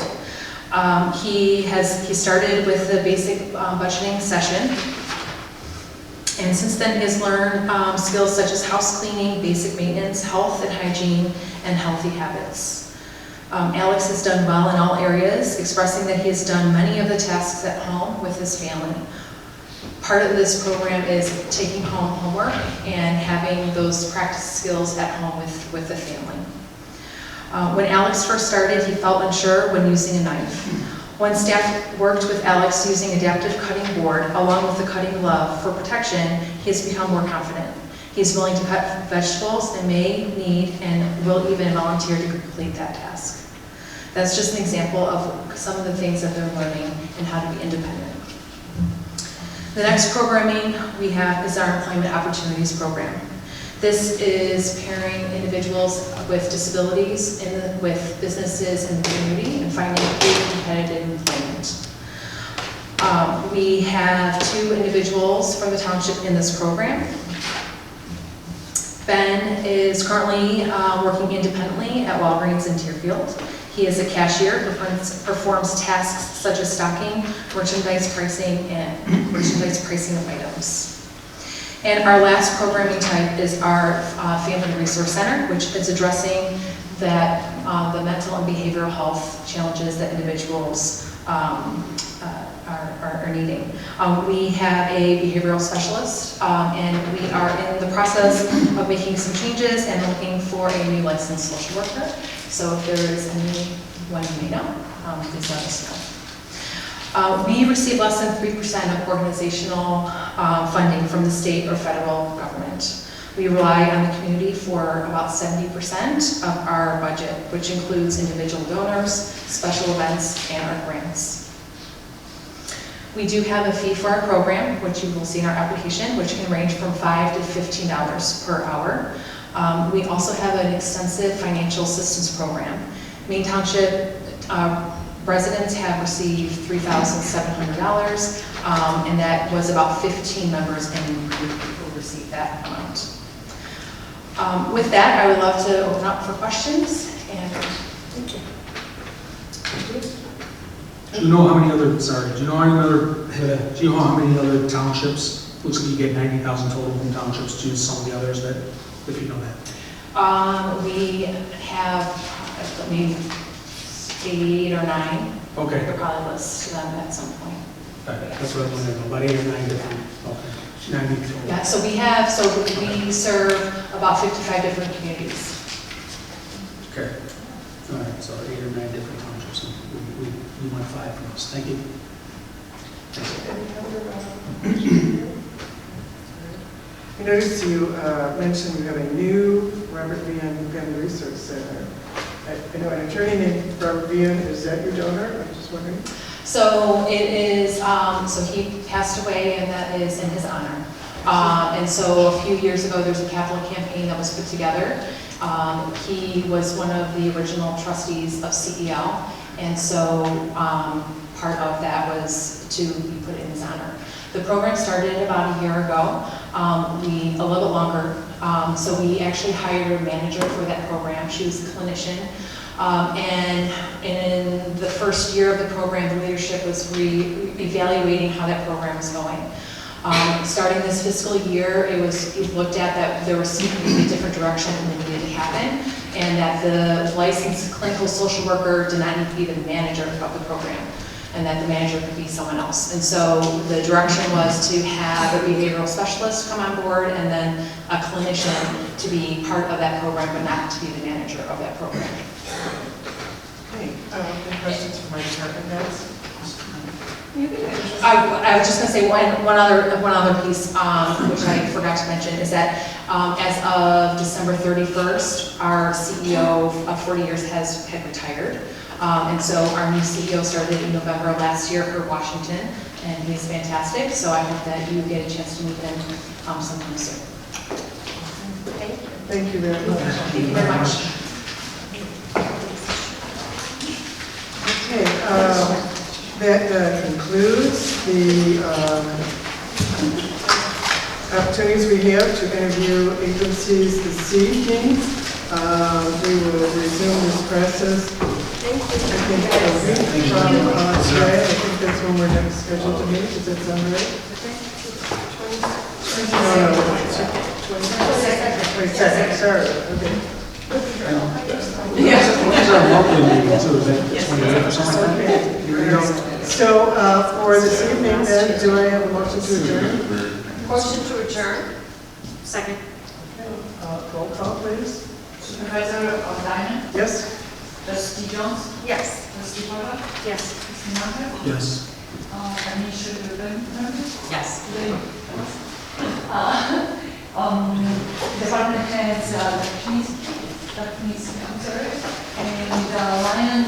He started with the basic budgeting session. And since then, he has learned skills such as house cleaning, basic maintenance, health and hygiene, and healthy habits. Alex has done well in all areas, expressing that he has done many of the tasks at home with his family. Part of this program is taking home homework and having those practice skills at home with the family. When Alex first started, he felt unsure when using a knife. When staff worked with Alex using adaptive cutting board along with the cutting glove for protection, he has become more confident. He's willing to cut vegetables and may need and will even volunteer to complete that task. That's just an example of some of the things that they're learning and how to be independent. The next programming we have is our Employment Opportunities Program. This is pairing individuals with disabilities with businesses in the community and finding good competitive employment. We have 2 individuals from the township in this program. Ben is currently working independently at Walgreens in Deerfield. He is a cashier, performs tasks such as stocking, merchandise pricing of items. And our last programming type is our Family Resource Center, which is addressing the mental and behavioral health challenges that individuals are needing. We have a behavioral specialist, and we are in the process of making some changes and looking for a new licensed social worker. So if there is anyone you may know, please let us know. We receive less than 3% of organizational funding from the state or federal government. We rely on the community for about 70% of our budget, which includes individual donors, special events, and our grants. We do have a fee for our program, which you will see in our application, which can range from $5 to $15 per hour. We also have an extensive financial assistance program. Maine Township residents have received $3,700, and that was about 15 members who received that amount. With that, I would love to open up for questions, and thank you. Do you know how many other townships, looks like you get 90,000 total from townships, to some of the others that, if you know that? We have maybe 8 or 9. Okay. We'll probably list them at some point. Okay, that's what I wanted to know, about 8 or 9 different, okay, 90 total. Yeah, so we serve about 55 different communities. Okay, all right, so 8 or 9 different townships, we want 5 from us, thank you. I noticed you mentioned you have a new Robert Vian Family Resource Center. I know an attorney named Robert Vian, is that your donor? I'm just wondering. So it is, so he passed away and that is in his honor. And so a few years ago, there was a capital campaign that was put together. He was one of the original trustees of CEL. And so part of that was to be put in his honor. The program started about a year ago, a little bit longer. So we actually hired a manager for that program. She was a clinician. And in the first year of the program, the leadership was evaluating how that program was going. Starting this fiscal year, it looked at that there was a different direction that needed to happen, and that the licensed clinical social worker did not need to be the manager of the program, and that the manager could be someone else. And so the direction was to have a behavioral specialist come on board and then a clinician to be part of that program, but not to be the manager of that program. Okay, any questions from my department heads? I was just going to say one other piece, which I forgot to mention, is that as of December 31st, our CEO of 40 years had retired. And so our new CEO started in November of last year, Kurt Washington, and he's fantastic. So I hope that you get a chance to meet him sometime soon. Thank you. Thank you very much. Thank you very much. Okay, that concludes the opportunities we have to interview agencies this evening. We will resume this process. I think a week from today. I think that's when we're next scheduled to meet. Does that sound right? No, 22nd, sorry. Okay. These are monthly meetings, so is that 28 or something like that? Okay. So for this evening then, do I have a motion to adjourn? Motion to adjourn. Second. Roll call, please. Supervisor Diamond? Yes? Trustee Jones? Yes. Trustee Barbara? Yes. Trustee Margaret? Yes. Administrator Bennett? Yes. Department heads, Daphne's, I'm sorry, and Lion